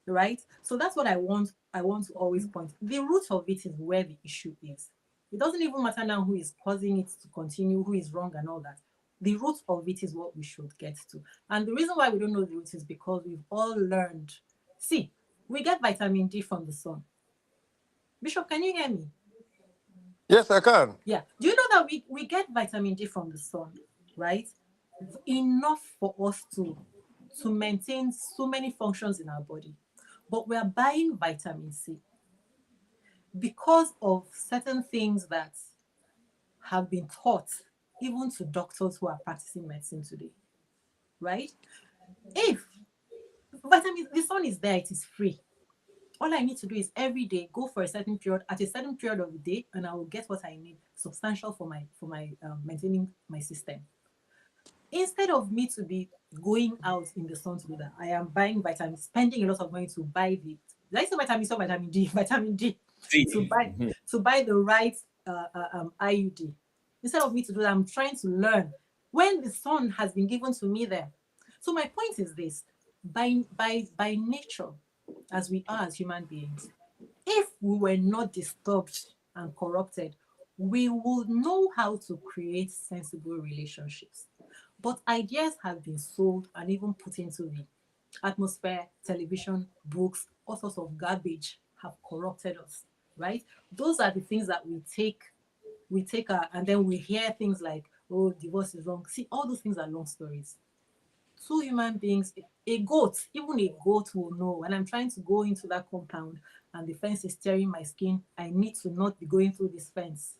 S1: right? So that's what I want to always point. The root of it is where the issue is. It doesn't even matter now who is causing it to continue, who is wrong and all that. The root of it is what we should get to. And the reason why we don't know the root is because we've all learned. See, we get vitamin D from the sun. Bishop, can you hear me?
S2: Yes, I can.
S1: Yeah. Do you know that we get vitamin D from the sun, right? Enough for us to maintain so many functions in our body. But we are buying vitamin C because of certain things that have been taught even to doctors who are practicing medicine today, right? If vitamin, the sun is there, it is free. All I need to do is every day go for a certain period at a certain period of the day, and I will get what I need, substantial for my maintaining my system. Instead of me to be going out in the sun to do that, I am buying vitamins, spending a lot of money to buy the, did I say vitamin C or vitamin D? Vitamin D, to
S3: See,
S1: buy the right IUD. Instead of me to do that, I'm trying to learn when the sun has been given to me there. So my point is this: by nature, as we are as human beings, if we were not disturbed and corrupted, we would know how to create sensible relationships. But ideas have been sold and even put into the atmosphere, television, books, all sorts of garbage have corrupted us, right? Those are the things that and then we hear things like, oh, divorce is wrong. See, all those things are long stories. two human beings, a goat, even a goat will know when I'm trying to go into that compound and the fence is tearing my skin, I need to not be going through this fence.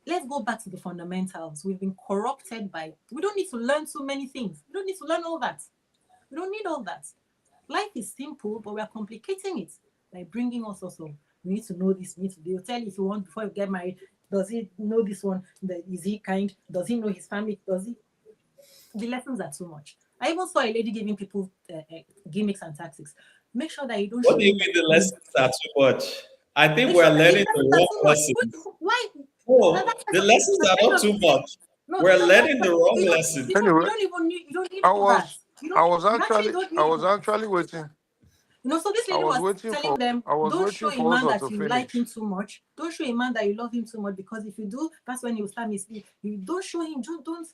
S1: Let's go back to the fundamentals. We've been corrupted by, we don't need to learn so many things. We don't need to learn all that. We don't need all that. Life is simple, but we are complicating it by bringing us also. We need to know this. We need to. They'll tell you if you want before you get married. Does he know this one? Is he kind? Does he know his family? Does he? The lessons are too much. I even saw a lady giving people gimmicks and tactics. Make sure that you don't
S3: What
S1: show
S3: do you
S1: him.
S3: mean the lessons are too much? I think
S1: Make
S3: we're
S1: sure that the
S3: learning the
S1: lessons are
S3: wrong
S1: too much.
S3: lessons.
S1: Why?
S3: Oh, the lessons are not too much.
S1: No,
S3: We're
S1: because
S3: learning the wrong lessons.
S1: Bishop,
S2: Anyway,
S1: you don't even need. You don't need
S2: I
S1: all that.
S2: was I was
S1: You actually
S2: actually
S1: don't
S2: I
S1: need
S2: was
S1: all that.
S2: actually waiting.
S1: So this
S2: I
S1: lady
S2: was
S1: was
S2: waiting
S1: telling
S2: for
S1: them,
S2: I was
S1: don't show
S2: waiting
S1: a
S2: for
S1: man
S2: us all
S1: that
S2: to
S1: you like him
S2: finish.
S1: too much. Don't show a man that you love him too much, because if you do, that's when he will start misleading. You don't show him, don't.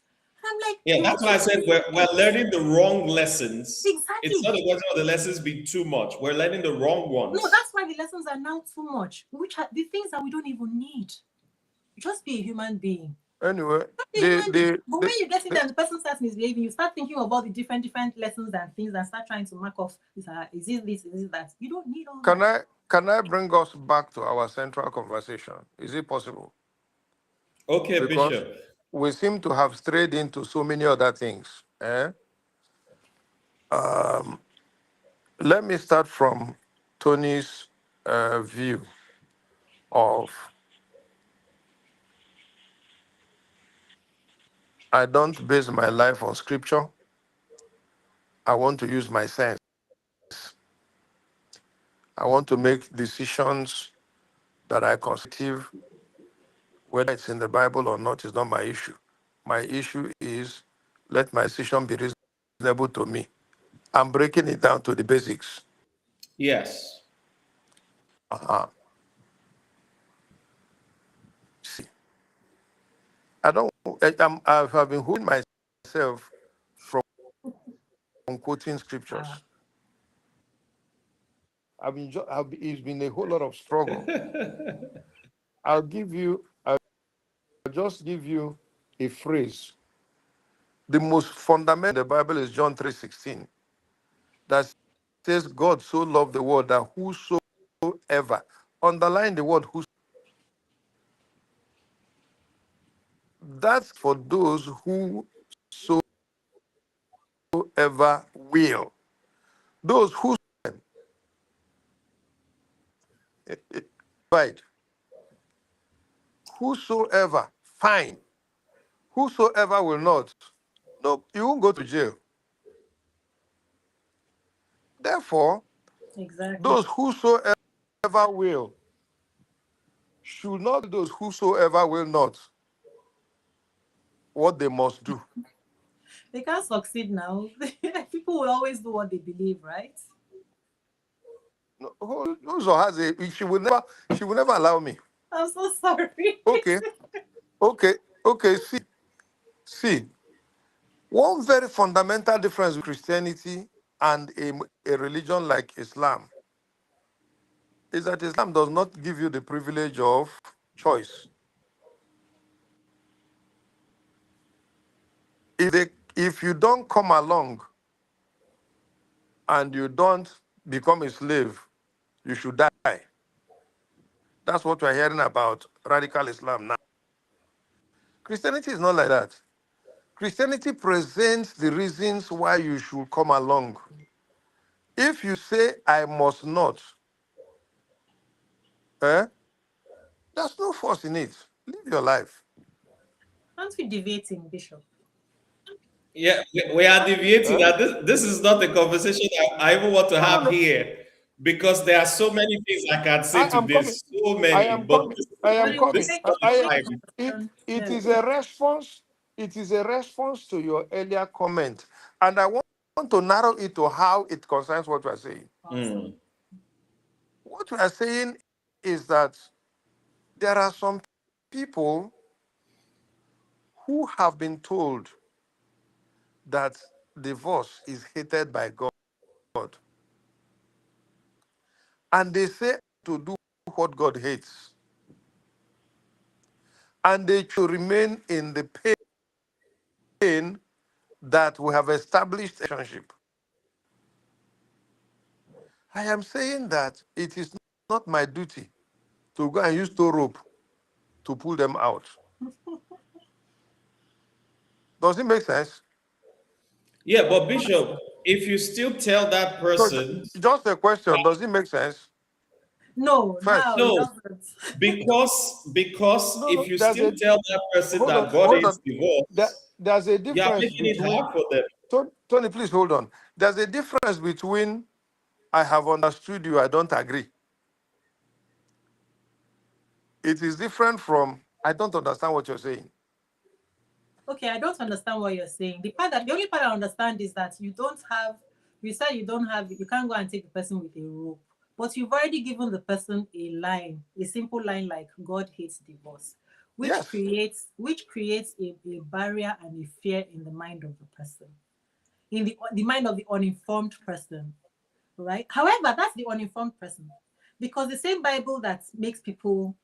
S1: I'm like,
S3: Yeah,
S1: you
S3: that's
S1: want
S3: why I
S1: to
S3: said we're learning the wrong lessons. It's not
S1: exactly.
S3: a question of the lessons being too much. We're learning the wrong
S1: No,
S3: ones.
S1: that's why the lessons are now too much, which are the things that we don't even need. Just be a human being.
S2: Anyway,
S1: Just be a
S2: the
S1: human being.
S2: the,
S1: But when
S2: the,
S1: you get in there
S2: the
S1: and the person starts misbehaving, you start thinking about the different lessons and things and start trying to mark off is it this, is it that? You don't need all
S2: can
S1: that.
S2: I bring us back to our central conversation? Is it possible?
S3: Okay,
S2: Because
S3: Bishop.
S2: we seem to have strayed into so many other things. Let me start from Tony's view of I don't base my life on scripture. I want to use my sense. I want to make decisions that I consider, whether it's in the Bible or not is not my issue. My issue is let my decision be reasonable to me. I'm breaking it down to the basics.
S3: Yes.
S2: Uh-huh. See, I don't. I have been holding myself from quoting scriptures. It's been a whole lot of struggle. I'll just give you a phrase. The most fundamental in the Bible is John 3:16. That says God so loved the world that whosoever, underline the word who, that's for those whosoever will. Those who right. Whosoever, fine. Whosoever will not. No, you won't go to jail. Therefore,
S1: Exactly.
S2: those whosoever will should not those whosoever will not what they must do.
S1: They can't succeed now. People will always do what they believe, right?
S2: No, Uzo has a she will never allow me.
S1: I'm so sorry.
S2: Okay, okay, okay. See. One very fundamental difference with Christianity and a religion like Islam is that Islam does not give you the privilege of choice. If you don't come along and you don't become a slave, you should die. That's what we're hearing about radical Islam now. Christianity is not like that. Christianity presents the reasons why you should come along. If you say, I must not, eh, there's no force in it. Live your life.
S1: Aren't we debating, Bishop?
S3: Yeah, we are deviating.
S2: Eh?
S3: That this is not the conversation I even want to
S2: No, no,
S3: have
S2: no.
S3: here because there are so many things I can say
S2: I
S3: to
S2: am coming.
S3: this. So
S2: I
S3: many,
S2: am
S3: but
S2: coming. I
S1: But
S2: am
S1: it will
S3: this
S2: coming.
S3: is
S1: take
S3: not
S1: it will
S3: the
S1: take
S2: I
S1: a
S3: time.
S2: it
S1: discussion.
S2: it
S1: Yeah.
S2: is a response. It is a response to your earlier comment, and I want to narrow it to how it concerns what we are saying.
S1: Awesome.
S3: Mm.
S2: What we are saying is that there are some people who have been told that divorce is hated by God, and they say to do what God hates, and they should remain in the pain that we have established a relationship. I am saying that it is not my duty to go and use tow rope to pull them out. Does it make sense?
S3: Yeah, but Bishop, if you still tell that
S2: So
S3: person,
S2: just a question, does it make sense?
S1: No,
S2: First,
S1: now it
S3: no,
S1: doesn't.
S3: because
S2: no,
S3: if
S2: no,
S3: you
S2: there's
S3: still
S2: a
S3: tell that person
S2: hold on,
S3: that God
S2: hold
S3: is
S2: on.
S3: divorce,
S2: There's a
S3: you are
S2: difference
S3: making it
S2: between
S3: hard for them.
S2: Tony, please hold on. There's a difference between I have understood you, I don't agree. It is different from I don't understand what you're saying.
S1: Okay, I don't understand what you're saying. The only part I understand is that you said you can't go and take the person with a rope, but you've already given the person a simple line like God hates divorce, which
S2: Yes.
S1: creates a barrier and a fear in the mind of the person, in the mind of the uninformed person, right? However, that's the uninformed person, because the same Bible that makes people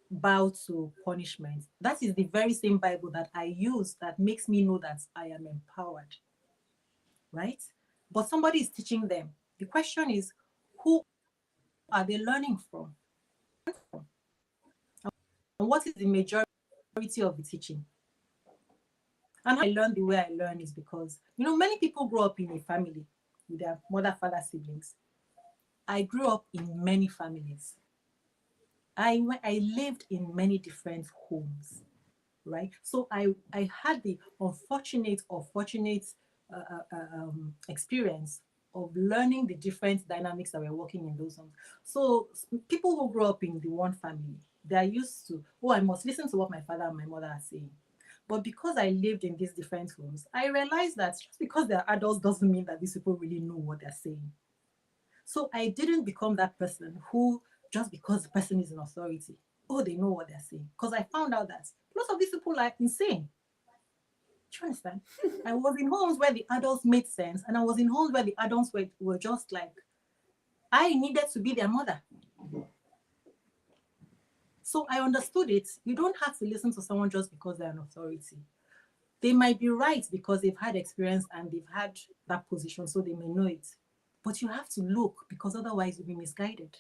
S1: bow to punishment. That is the very same Bible that I use that makes me know that I am empowered, right? But somebody is teaching them. The question is, who are they learning from? And what is the majority of the teaching? And how I learn the way I learn is because, many people grow up in a family with their mother, father, siblings. I grew up in many families. I lived in many different homes, right? So I had the unfortunate or fortunate experience of learning the different dynamics that were working in those homes. So people who grow up in the one family, they are used to, oh, I must listen to what my father and my mother are saying. But because I lived in these different homes, I realized that just because they're adults doesn't mean that these people really know what they're saying. So I didn't become that person who, just because the person is in authority, oh, they know what they're saying. Because I found out that lots of these people are insane. Do you understand? I was in homes where the adults made sense, and I was in homes where the adults were just like, I needed to be their mother. So I understood it. You don't have to listen to someone just because they're an authority. They might be right because they've had experience and they've had that position, so they may know it. But you have to look, because otherwise you'll be misguided.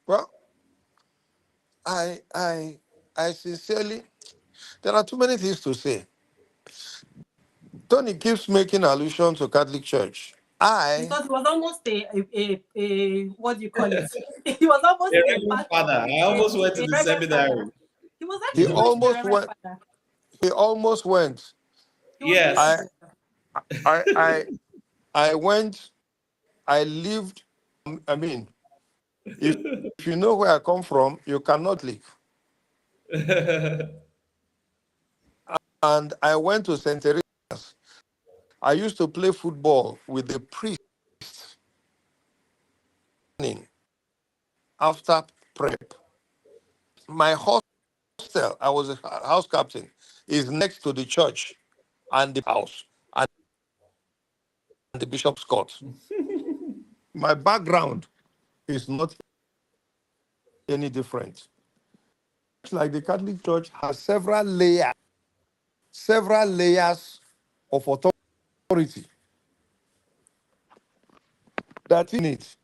S2: Well, I sincerely there are too many things to say. Tony keeps making allusion to Catholic Church. I
S1: Because it was almost a what do you call it? It was almost
S3: The
S1: a
S3: Reverend
S1: part
S3: Father, I almost went to
S1: a
S3: the
S1: reverend father.
S3: seminary.
S1: He was
S2: he
S1: actually going to be a
S2: almost
S1: reverend
S2: went
S1: father.
S2: he almost went.
S1: He was going to
S2: I
S3: Yes.
S1: be.
S2: I I I went, I lived I mean, if you know where I come from, you cannot leave. And I went to St. Teresa's. I used to play football with the priest after prep. My hostel, I was a house captain, is next to the church and the house and the bishop's court. My background is not any different. Like the Catholic Church has several layers of authority that in it.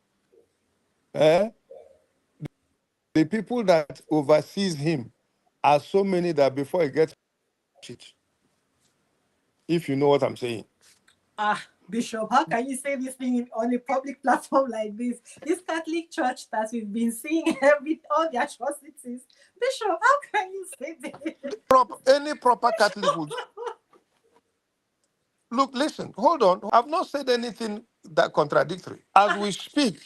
S2: Eh? The people that oversees him are so many that before he gets it, if you know what I'm saying.
S1: Bishop, how can you say this thing on a public platform like this? This Catholic Church that we've been seeing all the atrocities. Bishop, how can you say this?
S2: Any proper Catholic would look, listen, hold on. I've not said anything that contradictory. As we speak,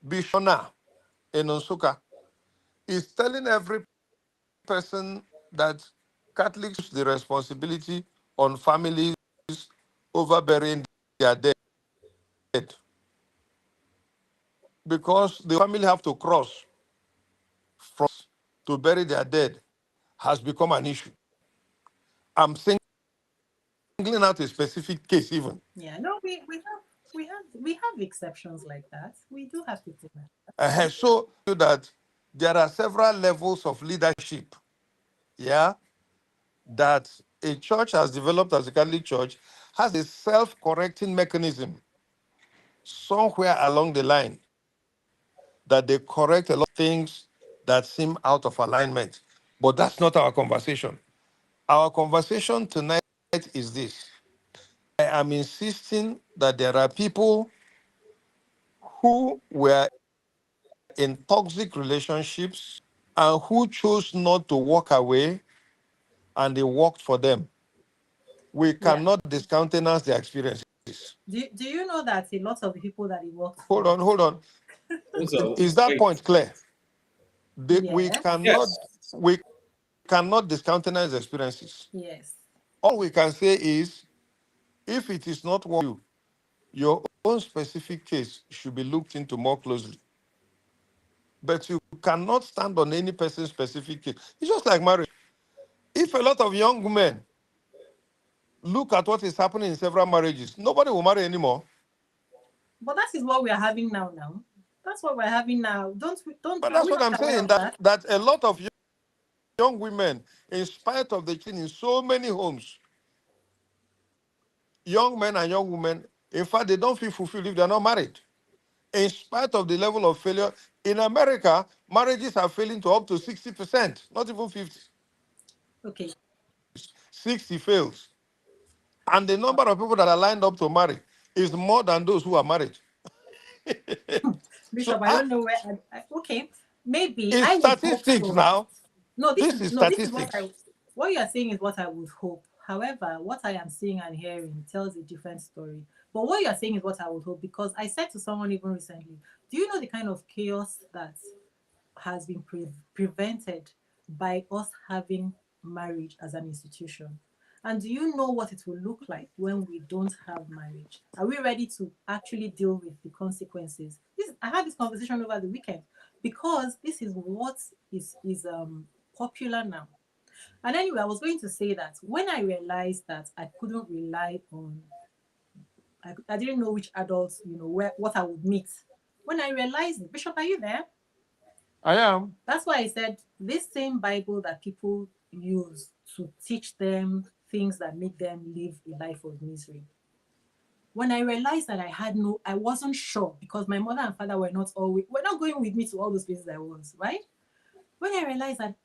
S2: Bishona in Onsuka is telling every person that Catholics the responsibility on families over burying their dead because the family have to cross from to bury their dead has become an issue. I'm singling out a specific case even.
S1: Yeah, no, we have. We have exceptions like that. We do have people like
S2: So that there are several levels of leadership, yeah, that a church has developed as a Catholic church has a self-correcting mechanism somewhere along the line that they correct a lot of things that seem out of alignment. But that's not our conversation. Our conversation tonight is this. I am insisting that there are people who were in toxic relationships and who chose not to walk away and they worked for them. We
S1: yeah.
S2: cannot discountenance their experiences.
S1: Do you know that a lot of the people that he worked
S2: Hold
S1: for?
S2: on, hold on.
S3: So
S2: Is that
S3: wait,
S2: point clear? We
S1: Yes,
S2: cannot
S3: yes.
S2: we cannot discountenance experiences.
S1: yes.
S2: All we can say is if it is not what you, your own specific case should be looked into more closely. But you cannot stand on any person's specific case. It's just like marriage. If a lot of young men look at what is happening in several marriages, nobody will marry anymore.
S1: But that is what we are having now. Now, that's what we're having now. Don't we? Don't
S2: But
S1: Are
S2: that's
S1: we
S2: what
S1: not
S2: I'm
S1: aware
S2: saying,
S1: of that?
S2: that a lot of young women, in spite of the change in so many homes, young men and young women, in fact, they don't feel fulfilled if they're not married. In spite of the level of failure, in America, marriages are failing to up to 60%, not even 50.
S1: Okay,
S2: 60 fails. And the number of people that are lined up to marry is more than those who are married. So
S1: Bishop. I don't know where. Okay, maybe
S2: it's
S1: I would hope
S2: statistics
S1: so.
S2: now.
S1: No, this
S2: This
S1: is
S2: is
S1: no. This is what
S2: statistics.
S1: What you are saying is what I would hope. However, what I am seeing and hearing tells a different story. But what you are saying is what I would hope, because I said to someone even recently, do you know the kind of chaos that has been prevented by us having marriage as an institution? And do you know what it will look like when we don't have marriage? Are we ready to actually deal with the consequences? I had this conversation over the weekend because this is what is popular now. And anyway, I was going to say that when I realized that I couldn't rely on, I didn't know which adults, what I would meet. When I realized it, Bishop, are you there?
S2: I am.
S1: That's why I said this same Bible that people use to teach them things that make them live a life of misery. When I realized that I wasn't sure, because my mother and father were not going with me to all those places I was, right? When I realized that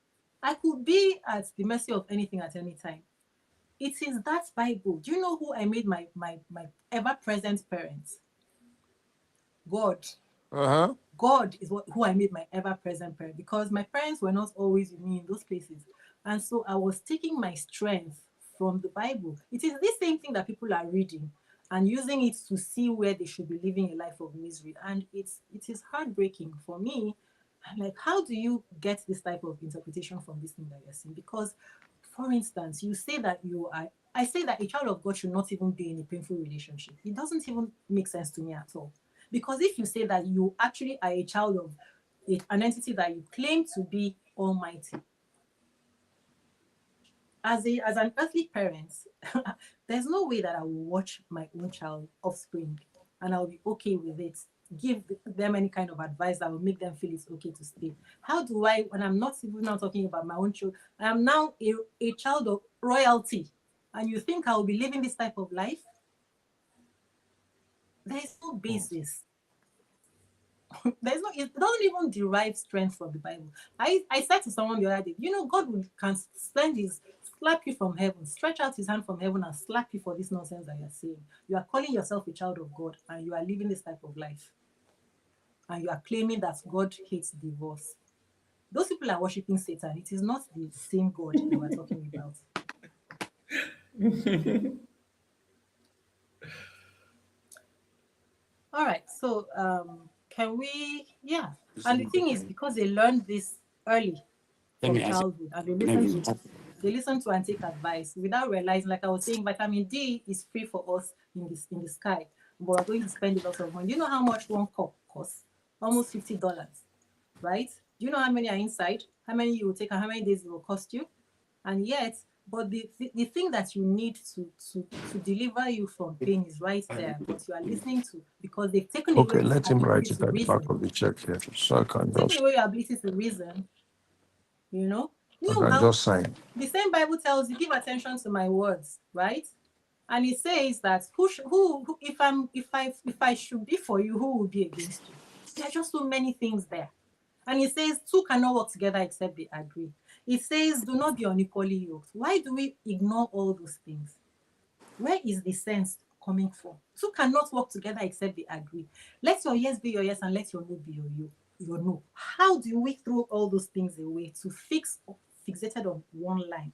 S1: I could be at the mercy of anything at any time, it is that Bible. Do you know who I made my ever-present parents? God.
S2: Uh-huh.
S1: God is who I made my ever-present parent, because my parents were not always with me in those places. And so I was taking my strength from the Bible. It is this same thing that people are reading and using it to see where they should be living a life of misery. And it is heartbreaking for me. I'm like, how do you get this type of interpretation from this thing that you're seeing? Because, for instance, you say that I say that a child of God should not even be in a painful relationship. It doesn't even make sense to me at all. Because if you say that you actually are a child of an entity that you claim to be almighty, as an earthly parent, there's no way that I will watch my own child offspring and I'll be okay with it, give them any kind of advice that will make them feel it's okay to stay. How do I, when I'm not even now talking about my own children, I am now a child of royalty, and you think I will be living this type of life? There is no basis. It doesn't even derive strength from the Bible. I said to someone the other day, God can slap you from heaven, stretch out his hand from heaven and slap you for this nonsense that you're saying. You are calling yourself a child of God and you are living this type of life. And you are claiming that God hates divorce. Those people are worshiping Satan. It is not the same God that we're talking about. All right. So can we, yeah. And the thing is, because they learned this early from childhood and they listen to and take advice without realizing, like I was saying, vitamin D is free for us in the sky, but we're going to spend a lot of money. Do you know how much one cup costs? Almost $50, right? Do you know how many are inside? How many you will take and how many days it will cost you? And yet But the thing that you need to deliver you from pain is right there, but you are listening to, because they've taken away
S2: Okay,
S1: your
S2: let him write
S1: ability
S2: it
S1: to
S2: at the back
S1: reason.
S2: of the check here, so
S1: Taking away your ability to reason, you know.
S2: I can
S1: How
S2: just sign.
S1: the same Bible tells you, give attention to my words, right? And it says that who if I should be for you, who will be against you? There are just so many things there. And it says two cannot work together except they agree. It says do not be unequally yoked. Why do we ignore all those things? Where is the sense coming from? Two cannot work together except they agree. Let your yes be your yes and let your no be your no. How do we throw all those things away to fixated on one line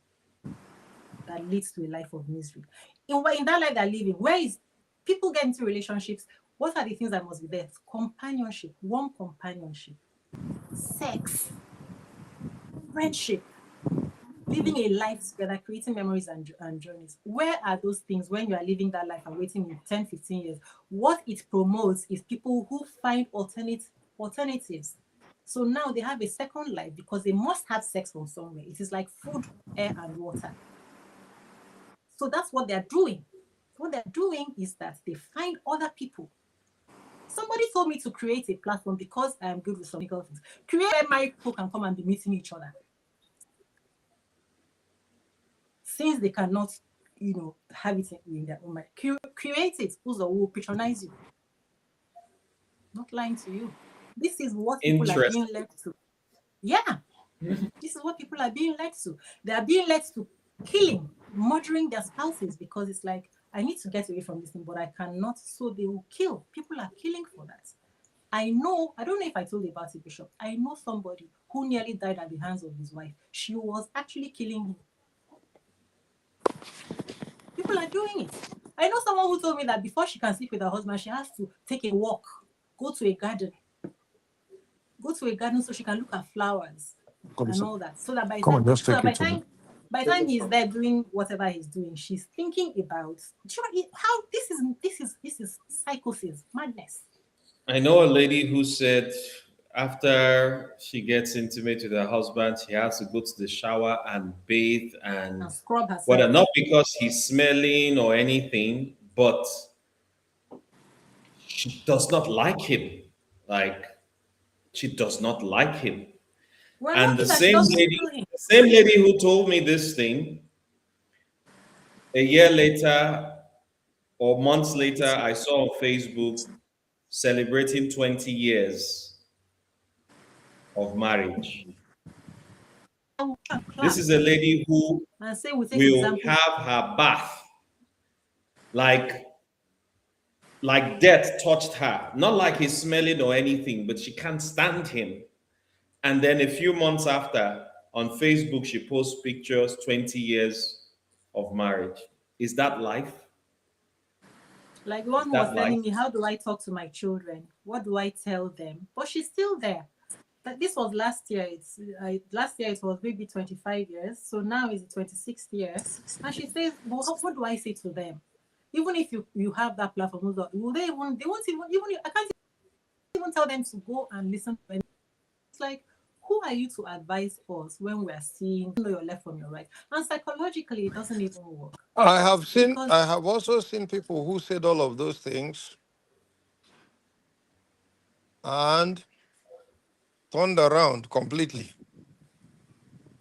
S1: that leads to a life of misery? In that life they're living, where is people get into relationships? What are the things that must be there? Companionship, warm companionship, sex, friendship, living a life together, creating memories and journeys. Where are those things when you are living that life and waiting in 10, 15 years? What it promotes is people who find alternatives. So now they have a second life because they must have sex from somewhere. It is like food, air, and water. So that's what they're doing. What they're doing is that they find other people. Somebody told me to create a platform because I am good with some legal things. Create where married people can come and be meeting each other. Since they cannot, have it in their own mind. Create it. Who will patronize you? Not lying to you. This is what people are being led to. Yeah. This is what people are being led to. They are being led to killing, murdering their spouses because it's like, I need to get away from this thing, but I cannot. So they will kill. People are killing for that. I don't know if I told you about it, Bishop. I know somebody who nearly died at the hands of his wife. She was actually killing him. People are doing it. I know someone who told me that before she can sleep with her husband, she has to take a walk, go to a garden so she can look at flowers and all that. So that by the time he's there doing whatever he's doing, she's thinking about how this is psychosis, madness.
S3: I know a lady who said after she gets intimate with her husband, she has to go to the shower and bathe and
S1: scrub herself.
S3: Whether not because he's smelling or anything, but she does not like him. Like she does not like him. And the same lady who told me this thing, a year later or months later, I saw on Facebook celebrating 20 years of marriage. This is a lady who will have her bath like death touched her. Not like he's smelling or anything, but she can't stand him. And then a few months after, on Facebook, she posts pictures, 20 years of marriage. Is that life?
S1: Like the one who was telling me, how do I talk to my children? What do I tell them? But she's still there. This was last year. Last year it was maybe 25 years. So now it's the 26th year. And she says, well, what do I say to them? Even if you have that platform, will they won't even, I can't even tell them to go and listen to them. It's like, who are you to advise us when we're seeing your left from your right? And psychologically, it doesn't even work.
S2: I have also seen people who said all of those things and turned around completely.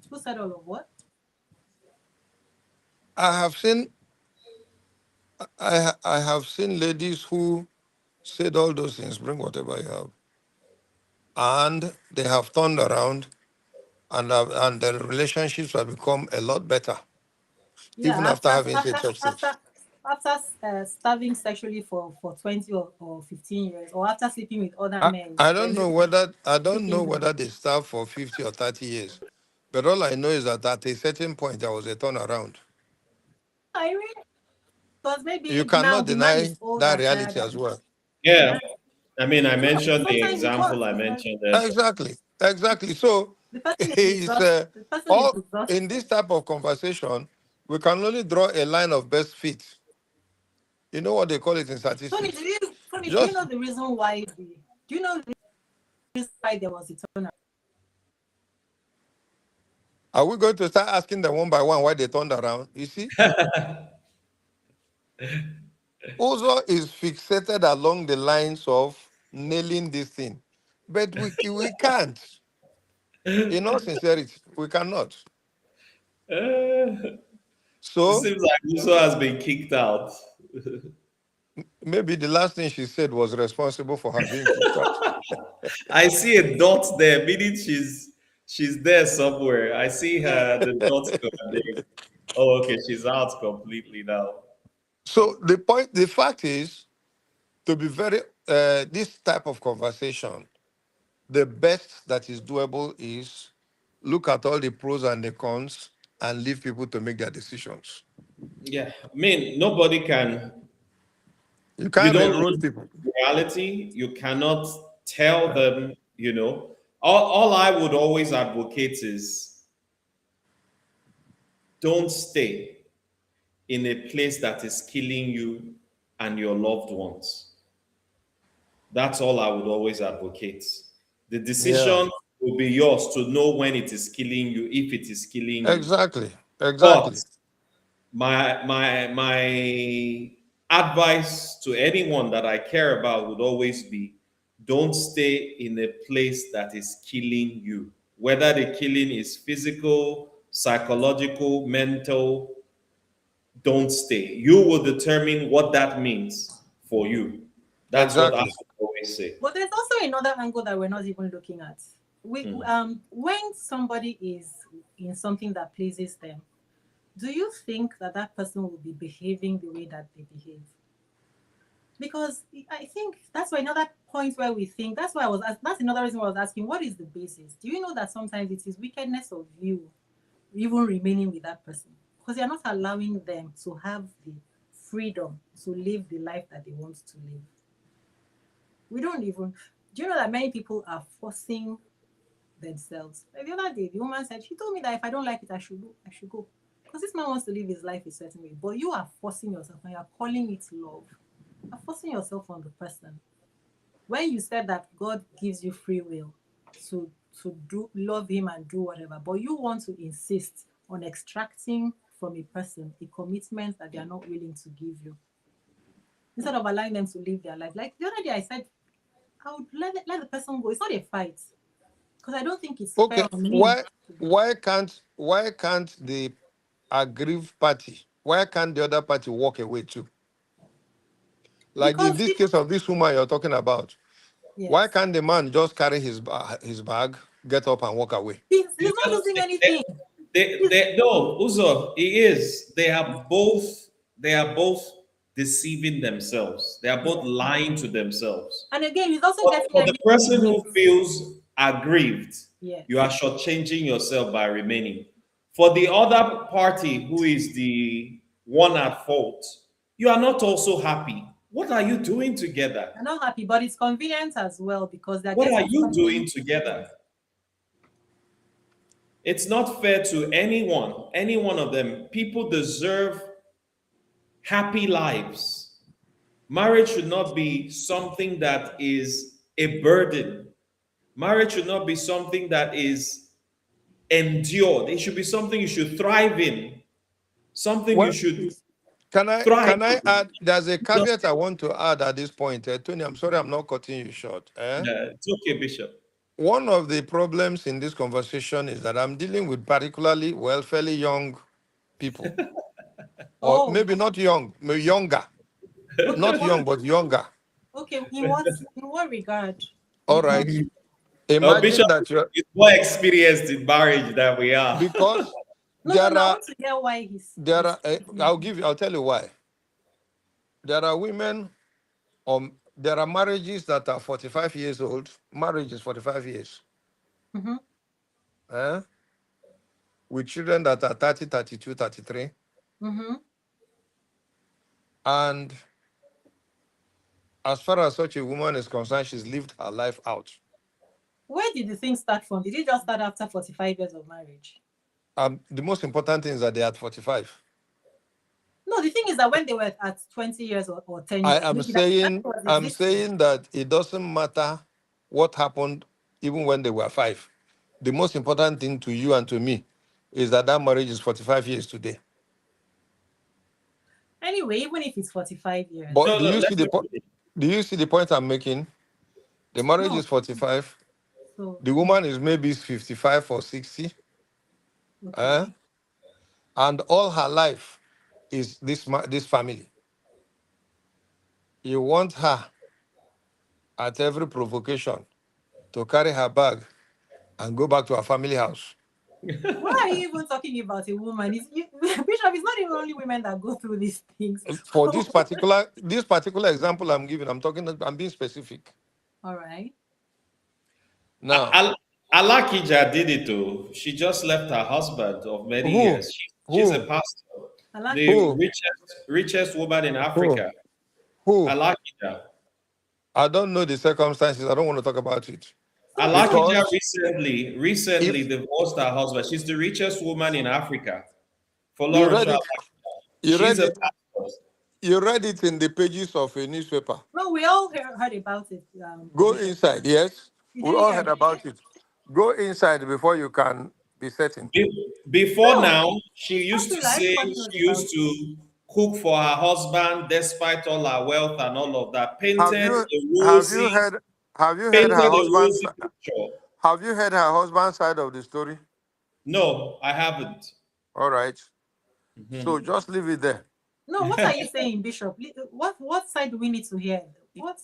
S1: Who said all of what?
S2: I have seen ladies who said all those things, bring whatever you have, and they have turned around and the relationships have become a lot better, even after having such things.
S1: After starving sexually for 20 or 15 years, or after sleeping with other men.
S2: I don't know whether they starve for 50 or 30 years. But all I know is that at a certain point there was a turnaround.
S1: I really, because maybe
S2: you
S1: now
S2: cannot
S1: the man
S2: deny
S1: is old
S2: that
S1: and
S2: reality
S1: tired.
S2: as well.
S3: Yeah. I mean, I mentioned the
S1: Sometimes
S3: example I mentioned earlier.
S2: Exactly. So
S1: the person is
S2: all
S1: exhausted.
S2: in this type of conversation, we can only draw a line of best fit. You know what they call it in statistics?
S1: Tony, do you know the reason why there was a turnaround?
S2: Are we going to start asking them one by one why they turned around? You see, Ozo is fixated along the lines of nailing this thing. But we can't. In all sincerity, we cannot.
S3: It
S2: So
S3: seems like Uso has been kicked out.
S2: maybe the last thing she said was responsible for her being kicked out.
S3: I see a dot there, meaning she's there somewhere. I see her the dot going there. Oh, okay, she's out completely now.
S2: So the fact is, to be very, this type of conversation, the best that is doable is look at all the pros and the cons and leave people to make their decisions.
S3: Yeah, I mean, nobody can.
S2: You
S3: You
S2: can't
S3: don't
S2: railroad
S3: know
S2: people.
S3: reality. You cannot tell them. All I would always advocate is don't stay in a place that is killing you and your loved ones. That's all I would always advocate. The
S2: Yeah,
S3: decision will be yours to know when it is killing you, if it is killing you.
S2: exactly,
S3: But
S2: exactly,
S3: my advice to anyone that I care about would always be don't stay in a place that is killing you. Whether the killing is physical, psychological, mental, don't stay. You will determine what that means for you. That's what I
S2: exactly.
S3: would always say.
S1: But there's also another angle that we're not even looking at.
S3: Hmm.
S1: When somebody is in something that pleases them, do you think that that person will be behaving the way that they behave? Because I think that's why another point where we think that's why that's another reason why I was asking, what is the basis? Do you know that sometimes it is wickedness of you even remaining with that person because you're not allowing them to have the freedom to live the life that they want to live? We don't even. Do you know that many people are forcing themselves? Like the other day, the woman said she told me that if I don't like it, I should go. I should go because this man wants to live his life a certain way. But you are forcing yourself, and you're calling it love. You're forcing yourself on the person. When you said that God gives you free will to do love Him and do whatever, but you want to insist on extracting from a person a commitment that they are not willing to give you, instead of allowing them to live their life. Like the other day, I said I would let the person go. It's not a fight because I don't think it's fair
S2: Okay,
S1: on me to do that.
S2: why can't the aggrieved party, why can't the other party walk away too? Like in
S1: Because
S2: this
S1: people,
S2: case of this woman you're talking about, why
S1: yes,
S2: can't the man just carry his bag, get up and walk away?
S1: he's not
S3: Because
S1: losing anything.
S3: no, Uzo, he is. They are both deceiving themselves. They are both
S1: Yes,
S3: lying to themselves.
S1: and again, he's also
S3: But
S1: getting
S3: for the
S1: everything he
S3: person who
S1: needs.
S3: feels aggrieved,
S1: Yes,
S3: you are shortchanging yourself by remaining. For the other party who is the one at fault, you are not also happy. What are you doing together?
S1: I'm not happy, but it's convenient as well because they're
S3: What are
S1: getting
S3: you doing
S1: something.
S3: together? It's not fair to anyone, any one of them. People deserve happy lives. Marriage should not be something that is a burden. Marriage should not be something that is endured. It should be something you should thrive in, something you
S2: Well,
S3: should
S2: can I
S3: thrive
S2: can I
S3: in.
S2: add? There's a
S3: Just,
S2: caveat I want to add at this point, Tony. I'm sorry, I'm not cutting you short.
S3: yeah, it's okay, Bishop.
S2: One of the problems in this conversation is that I'm dealing with particularly, well, fairly young people, or
S1: Oh,
S2: maybe not young, maybe younger,
S1: okay.
S2: not
S1: What?
S2: young but younger.
S1: Okay. In what regard?
S2: All
S1: Because
S2: right. Imagine
S3: Bishop
S2: that you're
S3: is more experienced in marriage than we are.
S2: because
S1: no,
S2: there
S1: no. I
S2: are
S1: want to hear why
S2: there
S1: he's
S2: are I'll tell you why. There are women there are marriages that are 45 years old. Marriage is 45 years.
S1: mm-hmm,
S2: Eh? With children that are 30, 32, 33.
S1: mm-hmm.
S2: And as far as such a woman is concerned, she's lived her life out.
S1: Where did the thing start from? Did it just start after 45 years of marriage?
S2: The most important thing is that they are at 45.
S1: No, the thing is that when they were at 20 years or 10
S2: I
S1: years,
S2: am
S1: maybe that
S2: saying
S1: was
S2: I'm
S1: existing.
S2: saying that it doesn't matter what happened even when they were 5. The most important thing to you and to me is that marriage is 45 years today.
S1: Anyway, even if it's 45 years.
S2: But
S3: No, no, let's
S2: do you see the point I'm making? The marriage
S1: No.
S2: is 45.
S1: So,
S2: The woman is maybe 55 or 60.
S1: okay.
S2: And all her life is this family. You want her at every provocation to carry her bag and go back to her family house.
S1: Why are you even talking about a woman? Bishop, it's not even only women that go through these things.
S2: For this particular example I'm giving, I'm being specific.
S1: All right.
S2: Now,
S3: Alakija did it too. She just left her husband of many
S2: who?
S3: years. She's a
S2: Who?
S3: pastor. The
S2: Who?
S3: richest woman in
S2: Who?
S3: Africa.
S2: Who?
S3: Alakija.
S2: I don't know the circumstances. I don't want to talk about it.
S1: So
S3: Alakija
S2: Because
S3: recently
S2: if
S3: divorced her husband. She's the richest woman in Africa. For
S2: you
S3: Lauren
S2: read
S3: Shaw.
S2: it, you
S3: She's
S2: read
S3: a
S2: it, you read it in the pages of a newspaper.
S1: no, we all heard about it.
S2: Go
S1: Bishop.
S2: inside, yes.
S1: You
S2: We
S1: didn't
S2: all
S1: hear
S2: heard
S1: it.
S2: about it. Go inside before you can be certain.
S3: Before
S1: No,
S3: now, she used to
S1: Alhamdulillah,
S3: say
S1: everybody knows
S3: she
S1: about
S3: used
S1: it.
S3: to cook for her husband despite all her wealth and all of that.
S2: Have
S3: Painted
S2: you
S3: a
S2: have you
S3: rosy,
S2: heard
S3: painted a rosy picture.
S2: have you heard her husband's side of the story?
S3: No, I haven't.
S2: All right. So
S3: Mhm.
S2: just leave it there.
S1: No, what are you saying, Bishop? What side do we need to hear? What?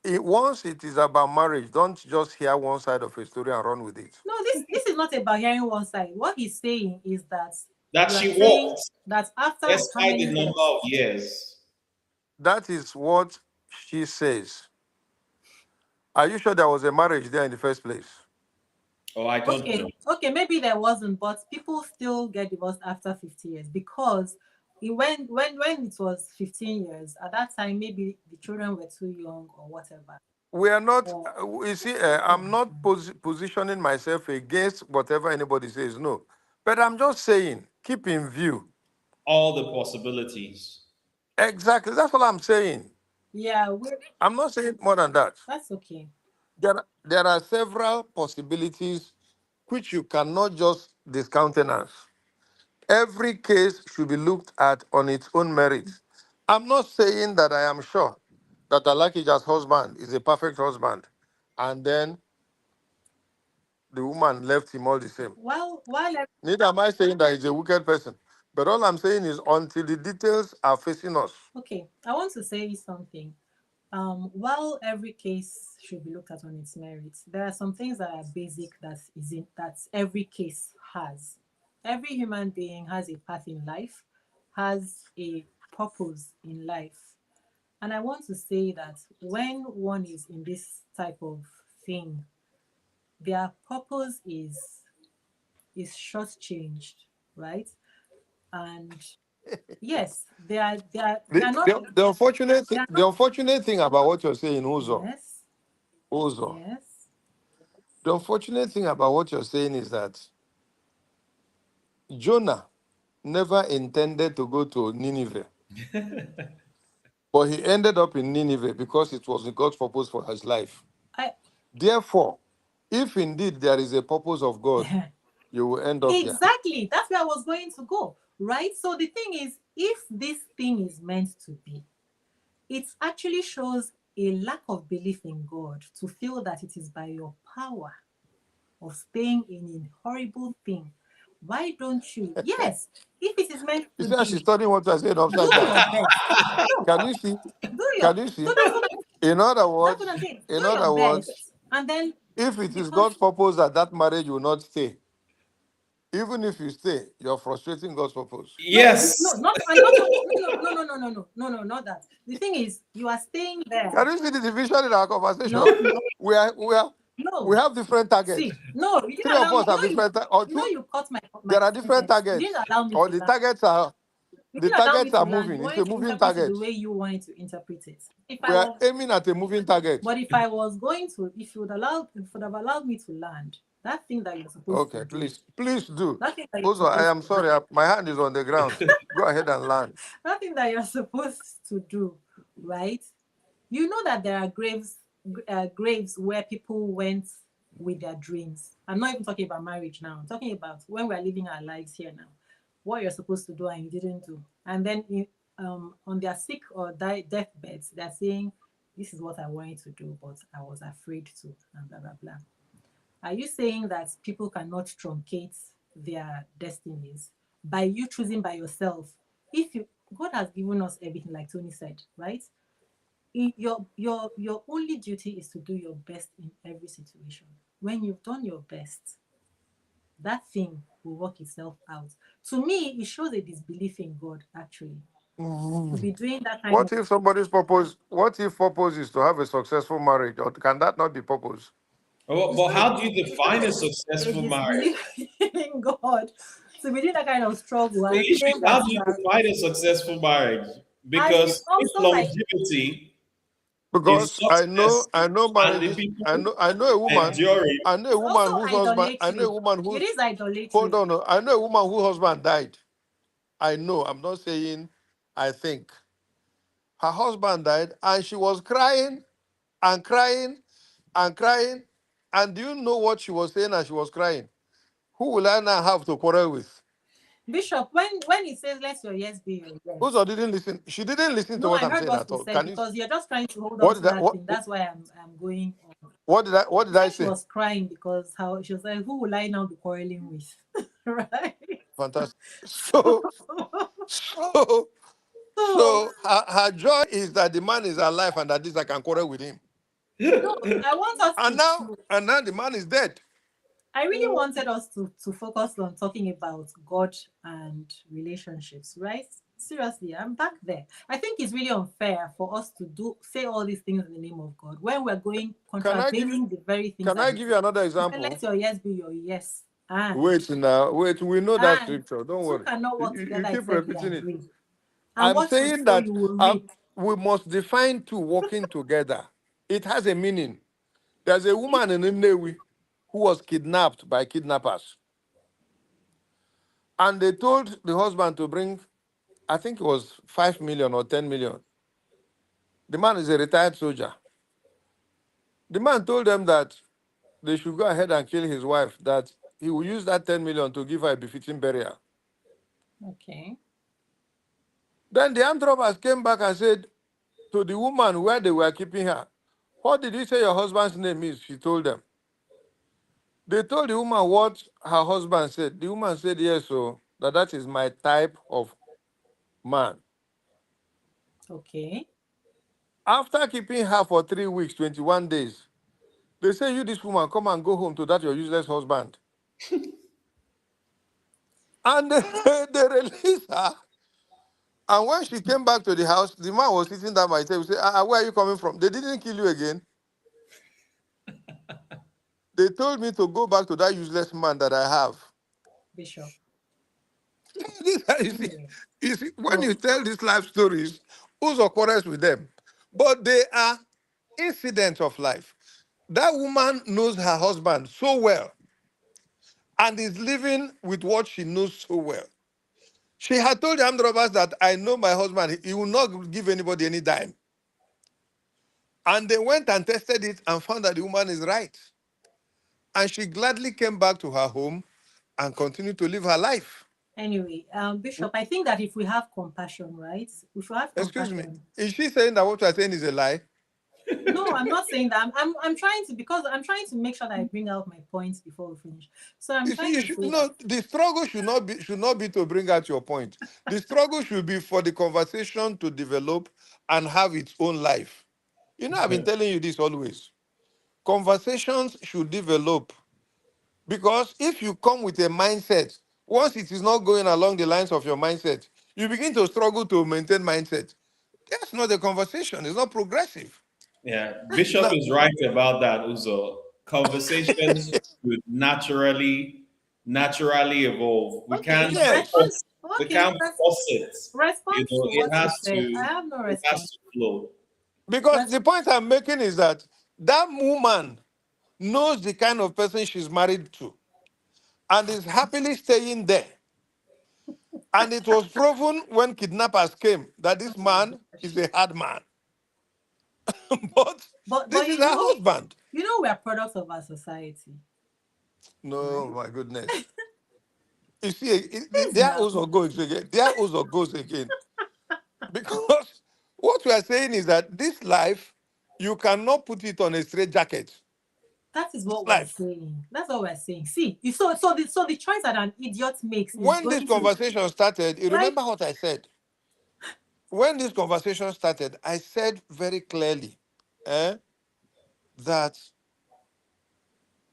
S2: Once it is about marriage, don't just hear one side of a story and run with it.
S1: No, this is not about hearing one side. What he's saying is that
S3: That
S1: you are
S3: she
S1: saying
S3: walked
S1: that after how
S3: despite the
S1: many
S3: number
S1: years?
S3: of years.
S2: That is what she says. Are you sure there was a marriage there in the first place?
S3: Oh, I don't
S1: Okay,
S3: know.
S1: okay, maybe there wasn't, but people still get divorced after 50 years because when it was 15 years, at that time maybe the children were too young or whatever.
S2: We are not,
S1: Or
S2: you see, I'm not positioning myself against whatever anybody says, no. But I'm just saying, keep in view.
S3: All the possibilities.
S2: Exactly, that's what I'm saying.
S1: yeah,
S2: I'm not saying more than that.
S1: that's okay.
S2: There are several possibilities which you cannot just discountenance. Every case should be looked at on its own merits. I'm not saying that I am sure that Alakija's husband is a perfect husband, and then the woman left him all the same.
S1: While
S2: Neither am I saying that he's a wicked person. But all I'm saying is until the details are facing us.
S1: okay, I want to say something. While every case should be looked at on its merits, there are some things that are basic that every case has. Every human being has a path in life, has a purpose in life. And I want to say that when one is in this type of thing, their purpose is shortchanged, right? And yes, they are not
S2: The unfortunate
S1: they are
S2: the
S1: not
S2: unfortunate thing about what you're saying,
S1: yes,
S2: Uzo,
S1: yes.
S2: the unfortunate thing about what you're saying is that Jonah never intended to go to Nineveh, but he ended up in Nineveh because it was God's purpose for his life.
S1: I
S2: Therefore, if indeed there is a purpose of God, you will end up there.
S1: exactly. That's where I was going to go, right? So the thing is, if this thing is meant to be, it actually shows a lack of belief in God to feel that it is by your power of staying in a horrible thing. Why don't you? Yes, if it is meant
S2: You
S1: to
S2: see how she's
S1: be,
S2: studying what I said
S1: do
S2: upside down.
S1: your best. No,
S2: Can you see?
S1: do your.
S2: Can you see?
S1: So that's what
S2: In other
S1: that's
S2: words,
S1: what I'm saying. Do
S2: in
S1: your
S2: other words,
S1: best, and then
S2: if it is
S1: because
S2: God's purpose that that marriage will not stay, even if you stay, you're frustrating God's purpose.
S1: no,
S3: Yes.
S1: not I'm not talking. No, not that. The thing is, you are staying there.
S2: Can you see the division in our conversation?
S1: No, no,
S2: We
S1: no.
S2: have different targets.
S1: See, no, you didn't
S2: Three of
S1: allow
S2: us
S1: me.
S2: have different or
S1: You know,
S2: two.
S1: you cut my
S2: There are different
S1: sentence. You
S2: targets.
S1: didn't allow me
S2: Or
S1: to
S2: the
S1: land.
S2: targets are
S1: You
S2: the
S1: didn't allow me
S2: targets
S1: to
S2: are
S1: land. You
S2: moving. It's a
S1: wanted to
S2: moving
S1: interpret it the
S2: target.
S1: way you wanted to interpret it. If I
S2: We are
S1: was,
S2: aiming at a moving target.
S1: but if I was going to, if you would have allowed me to land, that thing that you're supposed to
S2: Okay,
S1: do,
S2: please do.
S1: that thing that you're
S2: Also, I
S1: supposed
S2: am
S1: to do,
S2: sorry. My hand is on the ground. Go ahead and land.
S1: that thing that you're supposed to do, right? You know that there are graves where people went with their dreams. I'm not even talking about marriage now. I'm talking about when we're living our lives here now. What you're supposed to do and you didn't do. And then on their sick or deathbeds, they're saying, this is what I wanted to do, but I was afraid to, and blah, blah, blah. Are you saying that people cannot truncate their destinies by you choosing by yourself? If you God has given us everything, like Tony said, right? Your only duty is to do your best in every situation. When you've done your best, that thing will work itself out. To me, it shows a disbelief in God, actually, to be doing that kind
S2: What
S1: of
S2: if somebody's purpose? What if purpose is to have a successful marriage, or can that not be purpose?
S3: But,
S1: it's
S3: but
S1: not
S3: how do you
S1: it's not
S3: define a
S1: a
S3: successful marriage?
S1: disbelief in God to be doing that kind of struggle
S3: The
S1: and
S3: issue
S1: claim
S3: is, how
S1: that
S3: do
S1: you
S3: you
S1: are.
S3: define a successful marriage?
S1: And it's
S3: Because if
S1: also like
S3: longevity is
S2: Because
S3: success
S2: I know
S3: and the
S2: marriages.
S3: people
S2: I know a woman.
S3: enduring,
S2: I know a
S1: it's also
S2: woman whose husband. I know a
S1: idolatry.
S2: woman
S1: It
S2: whose.
S1: is
S2: Hold
S1: idolatry.
S2: on. I know a woman whose husband died. I know. I'm not saying. I think her husband died, and she was crying and crying and crying. And do you know what she was saying as she was crying? Who will I now have to quarrel with?
S1: Bishop, when it says let your yes be your yes.
S2: Also didn't listen. She didn't listen to
S1: No,
S2: what
S1: I
S2: I'm
S1: heard
S2: saying
S1: what
S2: at
S1: we
S2: all.
S1: said
S2: Can you?
S1: because you're just trying to hold on
S2: What
S1: to
S2: did I?
S1: that thing. That's why I'm going on.
S2: What
S1: She
S2: did I
S1: said
S2: say?
S1: she was crying because how she was like, who will I now be quarreling with? Right?
S2: Fantastic.
S1: So,
S2: So
S1: so
S2: her joy is that the man is alive and that this I can quarrel with him.
S1: no, I want us
S2: And now the man is dead.
S1: I really wanted us to focus on talking about God and relationships, right? Seriously, I'm back there. I think it's really unfair for us to say all these things in the name of God when we're going
S2: Can I give
S1: contravening the very things
S2: can
S1: that
S2: I
S1: He
S2: give
S1: said.
S2: you another
S1: He said,
S2: example?
S1: let your yes be your yes. And
S2: Wait now, wait, we know that
S1: and
S2: scripture. Don't
S1: two
S2: worry.
S1: cannot work
S2: You
S1: together
S2: keep
S1: except they
S2: repeating it.
S1: agree. And
S2: I'm
S1: what you
S2: saying
S1: sow,
S2: that
S1: you will reap.
S2: we must define two working together. It has a meaning. There's a woman in Nnewi who was kidnapped by kidnappers. And they told the husband to bring, I think it was 5 million or 10 million. The man is a retired soldier. The man told them that they should go ahead and kill his wife, that he will use that 10 million to give her a befitting burial.
S1: Okay.
S2: Then the armed robbers came back and said to the woman where they were keeping her, what did you say your husband's name is? She told them. They told the woman what her husband said. The woman said, yes, so that is my type of man.
S1: Okay.
S2: After keeping her for 3 weeks, 21 days, they say, you, this woman, come and go home to that your useless husband. And they released her. And when she came back to the house, the man was sitting down by the table. Say, where are you coming from? They didn't kill you again. They told me to go back to that useless man that I have.
S1: Bishop.
S2: You see,
S1: Anyway.
S2: when
S1: So
S2: you tell these life stories, who's occurrence with them? But they are incidents of life. That woman knows her husband so well and is living with what she knows so well. She had told the armed robbers that I know my husband, he will not give anybody any dime. And they went and tested it and found that the woman is right. And she gladly came back to her home and continued to live her life.
S1: anyway, Bishop, I think that if we have compassion, right? If we have
S2: Excuse me,
S1: compassion.
S2: is she saying that what you are saying is a lie?
S1: No, I'm not saying that. I'm trying to because I'm trying to make sure that I bring out my points before we finish. So I'm
S2: You see,
S1: trying
S2: you
S1: to
S2: should
S1: say that
S2: no. The struggle should not be to bring out your point. The struggle should be for the conversation to develop and have its own life. You know, I've been telling you this always. Conversations should develop because if you come with a mindset, once it is not going along the lines of your mindset, you begin to struggle to maintain mindset. That's not a conversation. It's not progressive.
S3: yeah, Bishop
S2: Now,
S3: is right about that. Also, conversations should naturally evolve. We
S1: okay,
S3: can't
S1: respond.
S2: yes,
S3: force, we
S1: Okay,
S3: can't force it.
S1: respond to
S3: It
S1: what you
S3: has
S1: said. I
S3: to
S1: have no
S3: it has
S1: response.
S3: to flow.
S2: because
S1: Res-
S2: the point I'm making is that that woman knows the kind of person she's married to and is happily staying there. And it was proven when kidnappers came that
S1: oh
S2: this
S1: my
S2: man is
S1: gosh.
S2: a hard man. But
S1: But
S2: this
S1: but
S2: is her husband.
S1: You know, we are products of our society,
S2: No,
S1: right?
S2: my goodness. You see,
S1: Yes,
S2: there
S1: now.
S2: also goes again. There also goes again. Because what we are saying is that this life, you cannot put it on a straight jacket.
S1: That is
S2: This
S1: what we're
S2: life.
S1: saying. That's what we're saying. See, so the choice that an idiot makes is
S2: When this
S1: going to,
S2: conversation started, you
S1: like,
S2: remember what I said? When this conversation started, I said very clearly that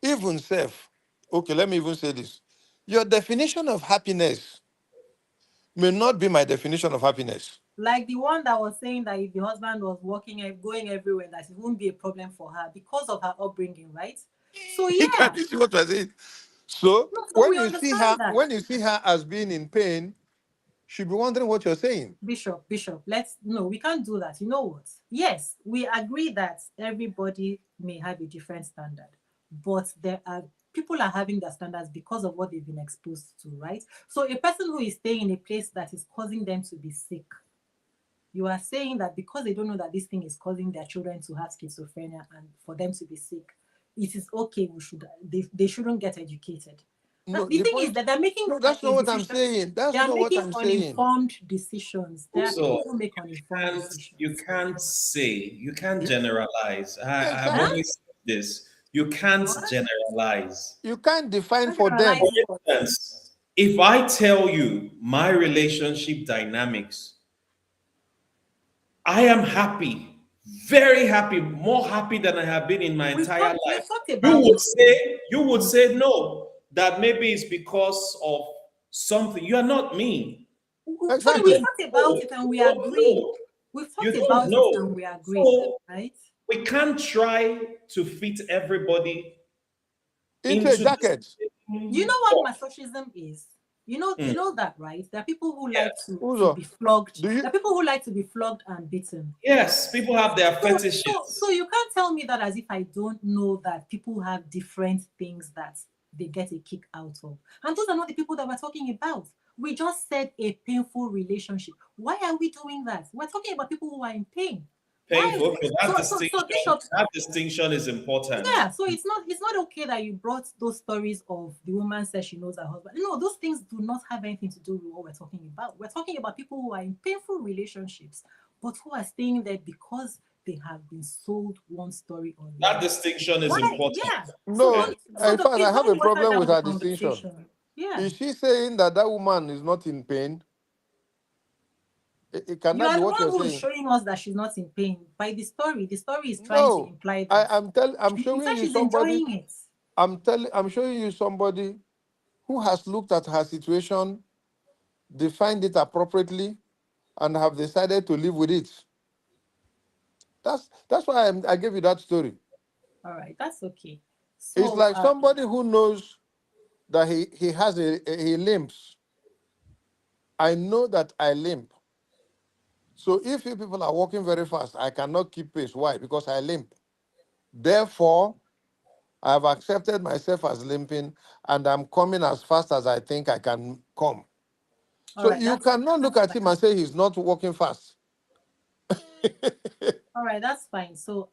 S2: even self, okay, let me even say this. Your definition of happiness may not be my definition of happiness.
S1: like the one that was saying that if the husband was working and going everywhere, that it won't be a problem for her because of her upbringing, right? So
S2: Can
S1: yeah,
S2: you see what I'm saying? So
S1: no, so we understand that.
S2: when you see her as being in pain, she'll be wondering what you're saying.
S1: Bishop, let's no, we can't do that. You know what? Yes, we agree that everybody may have a different standard, but there are people are having their standards because of what they've been exposed to, right? So a person who is staying in a place that is causing them to be sick, you are saying that because they don't know that this thing is causing their children to have schizophrenia and for them to be sick, it is okay. They shouldn't get educated.
S2: No,
S1: The
S2: the
S1: thing is
S2: point.
S1: that they're making
S2: No, that's
S1: a
S2: not what I'm
S1: decision.
S2: saying.
S1: They
S2: That's
S1: are
S2: not what
S1: making
S2: I'm saying.
S1: uninformed decisions. There are
S3: So
S1: people who make uninformed
S3: you
S1: decisions.
S3: can't say, you can't
S2: You,
S3: generalize. I have
S1: Huh?
S2: exactly.
S3: always said this. You can't
S1: What?
S3: generalize.
S2: You can't define
S1: Not
S2: for them.
S3: For
S1: generalizing what?
S3: instance, if I tell you my relationship dynamics, I am happy, very happy, more happy than I have been in my entire
S1: We've
S3: life.
S1: talked
S3: You
S1: about
S3: would
S1: it.
S3: say, no, that maybe it's because of something. You are not me.
S1: Sorry,
S3: You
S1: we've
S2: Exactly.
S3: don't
S1: talked
S3: know.
S1: about it and
S3: You
S1: we
S3: don't
S1: agree.
S3: know.
S1: We've
S3: You
S1: talked
S3: don't
S1: about it
S3: know.
S1: and we agree,
S3: So
S1: right?
S3: we can't try to fit everybody
S2: Into a
S3: into the
S2: jacket.
S1: You
S3: same
S1: know what
S3: box.
S1: masochism is? You
S3: Mm,
S1: know that, right? There are people who like
S3: yes.
S1: to
S2: Uzo,
S1: be flogged.
S2: do you?
S1: There are people who like to be flogged and beaten.
S3: Yes, people have their
S1: So
S3: fetishes.
S1: you can't tell me that as if I don't know that people have different things that they get a kick out of. And those are not the people that we're talking about. We just said a painful relationship. Why are we doing that? We're talking about people who are in pain. Why?
S3: Painful. Okay,
S1: So Bishop,
S3: that distinction is important.
S1: yeah, so it's not okay that you brought those stories of the woman says she knows her husband. No, those things do not have anything to do with what we're talking about. We're talking about people who are in painful relationships, but who are staying there because they have been sold one story or the
S3: That
S1: other.
S3: distinction is
S1: Why?
S3: important.
S1: Yeah. So
S2: No,
S3: Okay.
S1: don't so
S2: in fact, I have
S1: don't
S2: a
S1: water
S2: problem
S1: down
S2: with
S1: the
S2: her distinction.
S1: conversation. Yeah.
S2: Is she saying that that woman is not in pain? Can
S1: You
S2: that
S1: are
S2: be
S1: the
S2: what
S1: one
S2: you're
S1: who is
S2: saying?
S1: showing us that she's not in pain by the story. The story is trying to
S2: No,
S1: imply that
S2: I'm
S1: in
S2: showing
S1: fact
S2: you
S1: she's
S2: somebody.
S1: enjoying it.
S2: I'm showing you somebody who has looked at her situation, defined it appropriately, and have decided to live with it. That's why I gave you that story.
S1: All right, that's okay.
S2: It's
S1: So
S2: like somebody who knows that he has he limps. I know that I limp. So if you people are walking very fast, I cannot keep pace. Why? Because I limp. Therefore, I have accepted myself as limping, and I'm coming as fast as I think I can come.
S1: all
S2: So
S1: right,
S2: you cannot look
S1: that's
S2: at him
S1: fine.
S2: and say he's not walking fast.
S1: All right, that's fine. So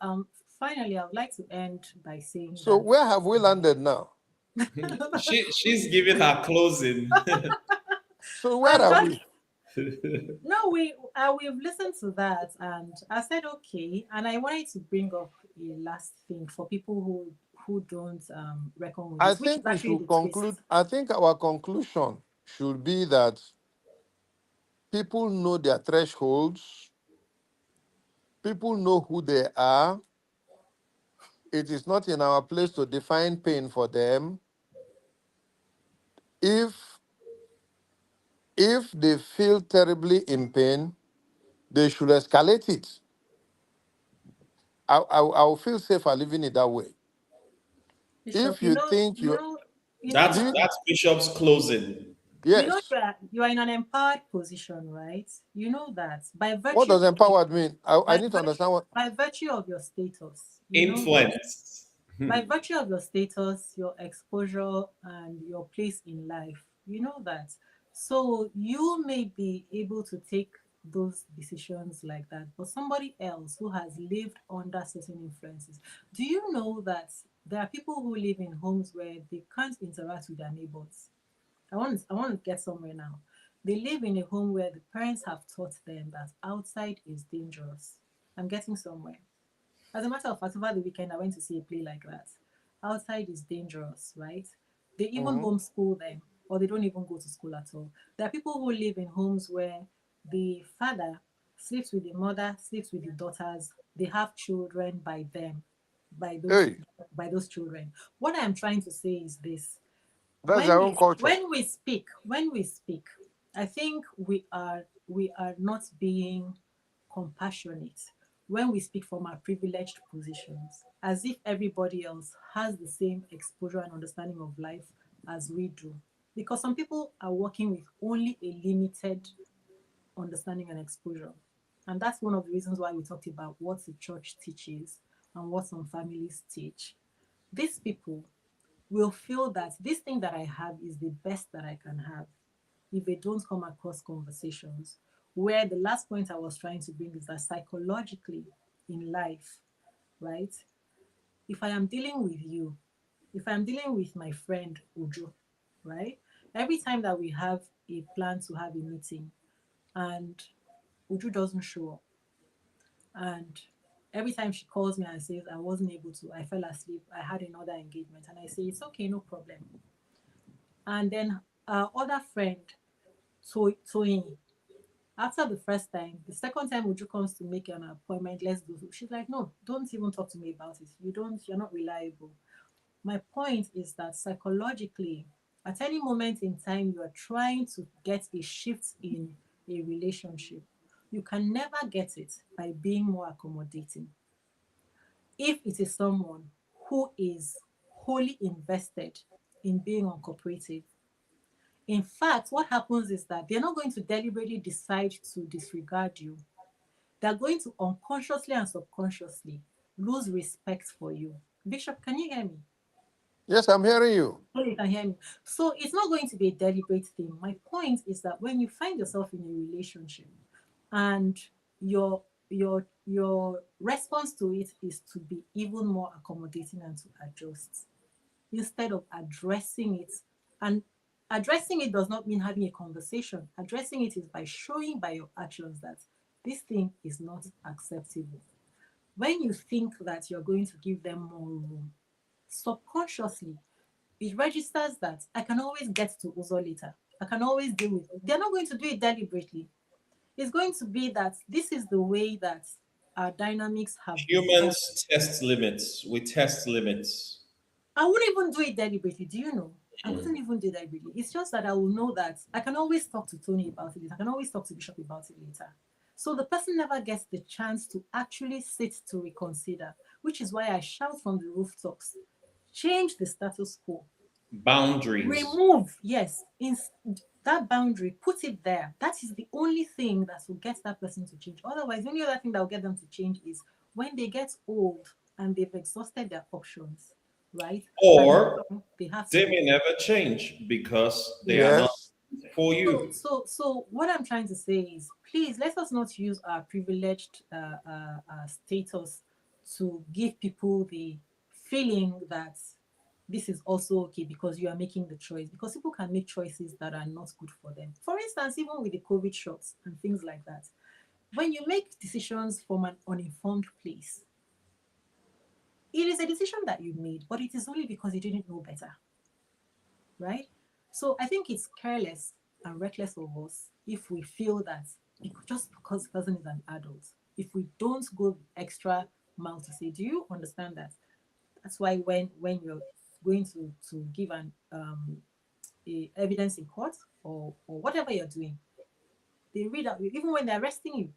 S1: finally I would like to end by saying
S2: So
S1: that
S2: where have we landed now?
S3: She's giving her closing.
S2: So where
S1: I'm
S2: are
S1: just
S2: we?
S1: no we've listened to that and I said okay, and I wanted to bring up a last thing for people who don't reckon with
S2: I
S1: this, which is
S2: think we
S1: actually
S2: should
S1: the
S2: conclude.
S1: twist.
S2: I think our conclusion should be that people know their thresholds, people know who they are. It is not in our place to define pain for them. If they feel terribly in pain, they should escalate it. I will feel safer living it that way.
S1: Bishop,
S2: If you think
S1: you know
S2: do
S3: That's
S2: you,
S3: Bishop's closing.
S2: yes,
S1: you are in an empowered position, right? You know that
S2: what does empowered mean? I
S1: by
S2: need to
S1: virtue
S2: understand what.
S1: by virtue of your status, you know that
S3: Influence.
S1: by virtue of your status, your exposure, and your place in life, you know that. So you may be able to take those decisions like that, but somebody else who has lived under certain influences. Do you know that there are people who live in homes where they can't interact with their neighbors? I want to get somewhere now. They live in a home where the parents have taught them that outside is dangerous. I'm getting somewhere. As a matter of fact, over the weekend, I went to see a play like that. Outside is dangerous, right? They even
S2: Mhm.
S1: homeschool them, or they don't even go to school at all. There are people who live in homes where the father sleeps with the mother, sleeps with the daughters. They have children by them, by those
S2: Hey,
S1: by those children. What I am trying to say is this:
S2: that's their own culture.
S1: when we speak, I think we are not being compassionate when we speak from our privileged positions, as if everybody else has the same exposure and understanding of life as we do, because some people are working with only a limited understanding and exposure. And that's one of the reasons why we talked about what the church teaches and what some families teach. These people will feel that this thing that I have is the best that I can have if they don't come across conversations. Where the last point I was trying to bring is that psychologically in life, right? If I am dealing with you, if I'm dealing with my friend Uju, right? Every time that we have a plan to have a meeting and Uju doesn't show up, and every time she calls me and says I wasn't able to, I fell asleep, I had another engagement, and I say it's okay, no problem. And then our other friend, Toyin, after the first time, the second time Uju comes to make an appointment, let's do. She's like, no, don't even talk to me about it. You're not reliable. My point is that psychologically, at any moment in time, you are trying to get a shift in a relationship. You can never get it by being more accommodating. If it is someone who is wholly invested in being uncooperative, in fact, what happens is that they're not going to deliberately decide to disregard you. They're going to unconsciously and subconsciously lose respect for you. Bishop, can you hear me?
S2: Yes, I'm hearing you.
S1: Oh, you can hear me. So it's not going to be a deliberate thing. My point is that when you find yourself in a relationship and your response to it is to be even more accommodating and to adjust instead of addressing it. And addressing it does not mean having a conversation. Addressing it is by showing by your actions that this thing is not acceptable. When you think that you're going to give them more room, subconsciously, it registers that I can always get to Uzo later. I can always deal with it. They're not going to do it deliberately. It's going to be that this is the way that our dynamics have become.
S3: Humans test limits. We test limits.
S1: I wouldn't even do it deliberately. Do you know? I wouldn't even do it deliberately. It's just that I will know that I can always talk to Tony about it later. I can always talk to Bishop about it later. So the person never gets the chance to actually sit to reconsider, which is why I shout from the rooftops, change the status quo.
S3: Boundaries.
S1: Remove, yes, that boundary, put it there. That is the only thing that will get that person to change. Otherwise, the only other thing that will get them to change is when they get old and they've exhausted their options, right? And
S3: Or
S1: they have to
S3: they
S1: go.
S3: may never change because they are
S1: Yeah.
S3: not
S2: Yes.
S3: for
S1: So,
S3: you.
S1: so, so what I'm trying to say is, please let us not use our privileged status to give people the feeling that this is also okay because you are making the choice. Because people can make choices that are not good for them. For instance, even with the COVID shots and things like that, when you make decisions from an uninformed place, it is a decision that you made, but it is only because you didn't know better, right? So I think it's careless and reckless of us if we feel that just because the person is an adult, if we don't go the extra mile to say, do you understand that? That's why when you're going to give an evidence in court or whatever you're doing, they read out even when they're arresting you.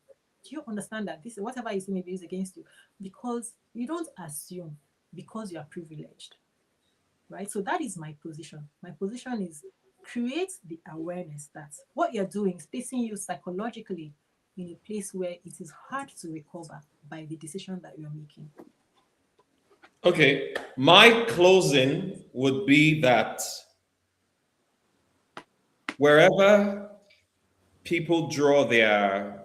S1: Do you understand that this whatever is may be used against you? Because you don't assume because you are privileged, right? So that is my position. My position is create the awareness that what you're doing is placing you psychologically in a place where it is hard to recover by the decision that you're making.
S3: Okay. My closing would be that wherever people draw their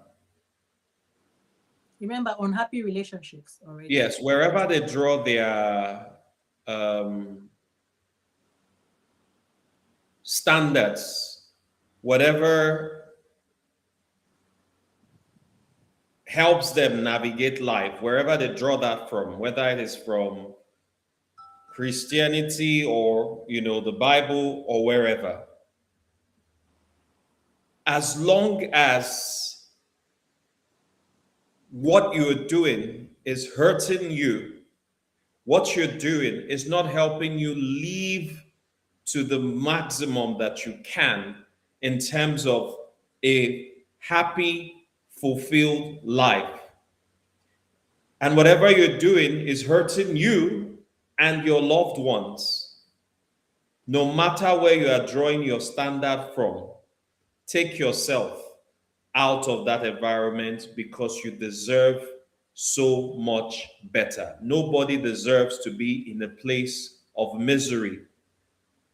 S1: Remember, unhappy relationships already.
S3: Yes, wherever they draw their um, standards, whatever helps them navigate life, wherever they draw that from, whether it is from Christianity or the Bible or wherever, as long as what you're doing is hurting you, what you're doing is not helping you live to the maximum that you can in terms of a happy, fulfilled life. And whatever you're doing is hurting you and your loved ones. No matter where you are drawing your standard from, take yourself out of that environment because you deserve so much better. Nobody deserves to be in a place of misery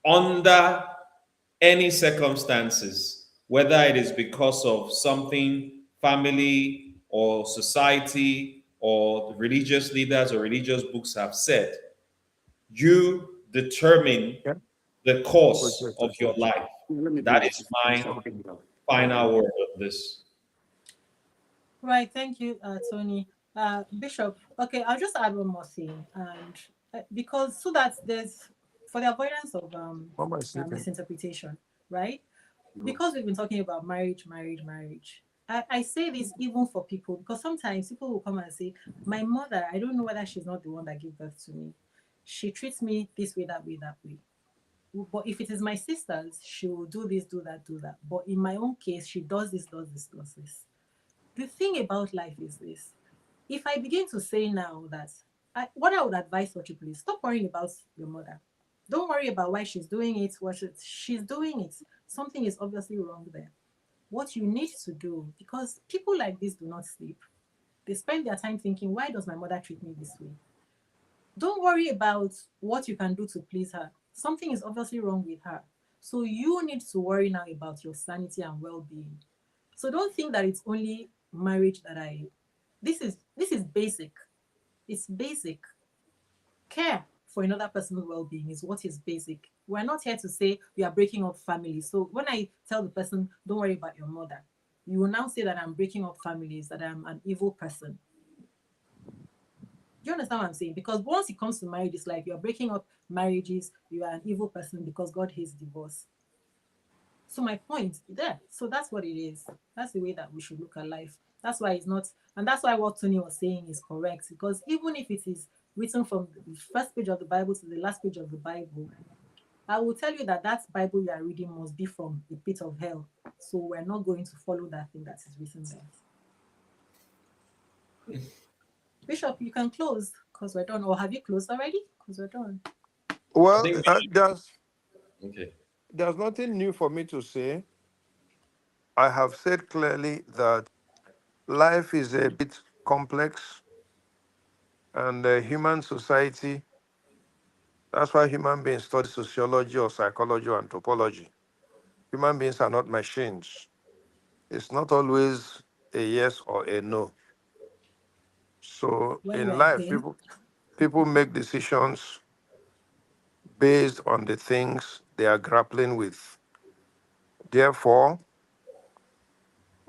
S3: under any circumstances, whether it is because of something family or society or religious leaders or religious books have said. You determine
S2: Yeah.
S3: the course of your life. That is my final word on this.
S1: Right. Thank you, Tony. Bishop. Okay, I'll just add one more thing, and because so that there's for the avoidance of
S2: Mama is sleeping.
S1: misinterpretation, right? Because we've been talking about marriage, marriage, marriage. I say this even for people because sometimes people will come and say, "My mother, I don't know whether she's not the one that gave birth to me. She treats me this way, that way, that way. But if it is my sisters, she will do this, do that, do that. But in my own case, she does this, does this, does this." The thing about life is this: if I begin to say now that what I would advise such people is stop worrying about your mother. Don't worry about why she's doing it, she's doing it. Something is obviously wrong there. What you need to do, because people like this do not sleep, they spend their time thinking, why does my mother treat me this way? Don't worry about what you can do to please her. Something is obviously wrong with her. So you need to worry now about your sanity and well-being. So don't think that it's only marriage that I this is basic. It's basic. Care for another person's well-being is what is basic. We're not here to say we are breaking up families. So when I tell the person, don't worry about your mother, you will now say that I'm breaking up families, that I'm an evil person. Do you understand what I'm saying? Because once it comes to marriage, it's like you're breaking up marriages, you are an evil person because God hates divorce. So my point there. So that's what it is. That's the way that we should look at life. That's why it's not, and that's why what Tony was saying is correct. Because even if it is written from the first page of the Bible to the last page of the Bible, I will tell you that that Bible you are reading must be from the pit of hell. So we're not going to follow that thing that is written there. Bishop, you can close because we're done. Or have you closed already? Because we're done.
S3: I
S2: Well,
S3: think okay.
S2: there's nothing new for me to say. I have said clearly that life is a bit complex, and human society, that's why human beings study sociology or psychology or anthropology. Human beings are not machines. It's not always a yes or a no. So
S1: When
S2: in
S1: we're
S2: life,
S1: here.
S2: people make decisions based on the things they are grappling with. Therefore,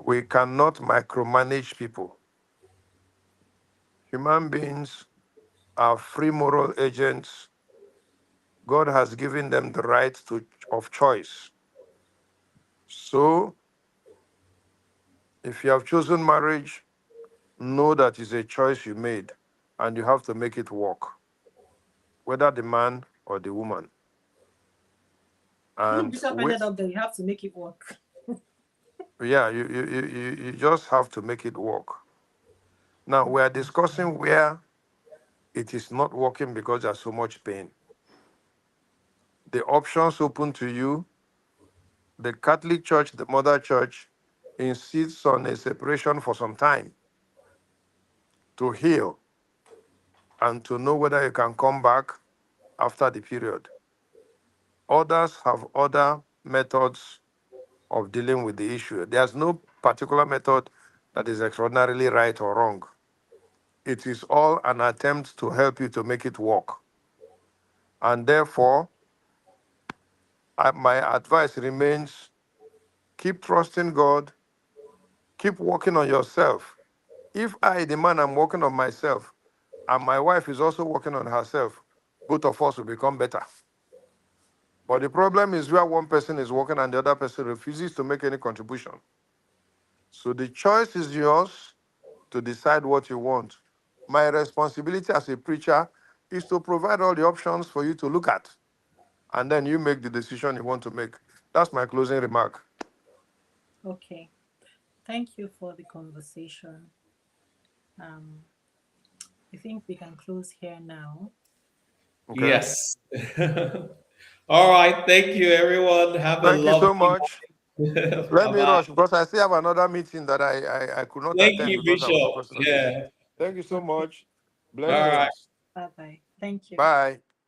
S2: we cannot micromanage people. Human beings are free moral agents. God has given them the right of choice. So, if you have chosen marriage, know that it's a choice you made and you have to make it work, whether the man or the woman. And
S1: Bishop ended up there. You have to make it work.
S2: yeah, you just have to make it work. Now, we are discussing where it is not working because there's so much pain. The options open to you. The Catholic Church, the Mother Church, insists on a separation for some time to heal and to know whether you can come back after the period. Others have other methods of dealing with the issue. There's no particular method that is extraordinarily right or wrong. it is all an attempt to help you to make it work. And therefore, my advice remains, keep trusting God, keep working on yourself. If I, the man, I'm working on myself, and my wife is also working on herself, both of us will become better. But the problem is where one person is working and the other person refuses to make any contribution. So the choice is yours to decide what you want. My responsibility as a preacher is to provide all the options for you to look at. And then you make the decision you want to make. That's my closing remark.
S1: Okay. Thank you for the conversation. Um, I think we can close here now.
S2: Okay.
S3: Yes. All right. Thank you, everyone. Have a
S2: Thank you so
S3: lovely
S2: much.
S3: morning.
S2: Let me
S3: Bye-bye.
S2: rush because I still have another meeting that I could not
S3: Thank
S2: attend
S3: you,
S2: because I was
S3: Bishop.
S2: focused on this.
S3: Yeah.
S2: Thank you so
S1: Okay.
S2: much.
S3: All right.
S2: Blessings.
S1: Bye bye. Thank you.
S2: Bye.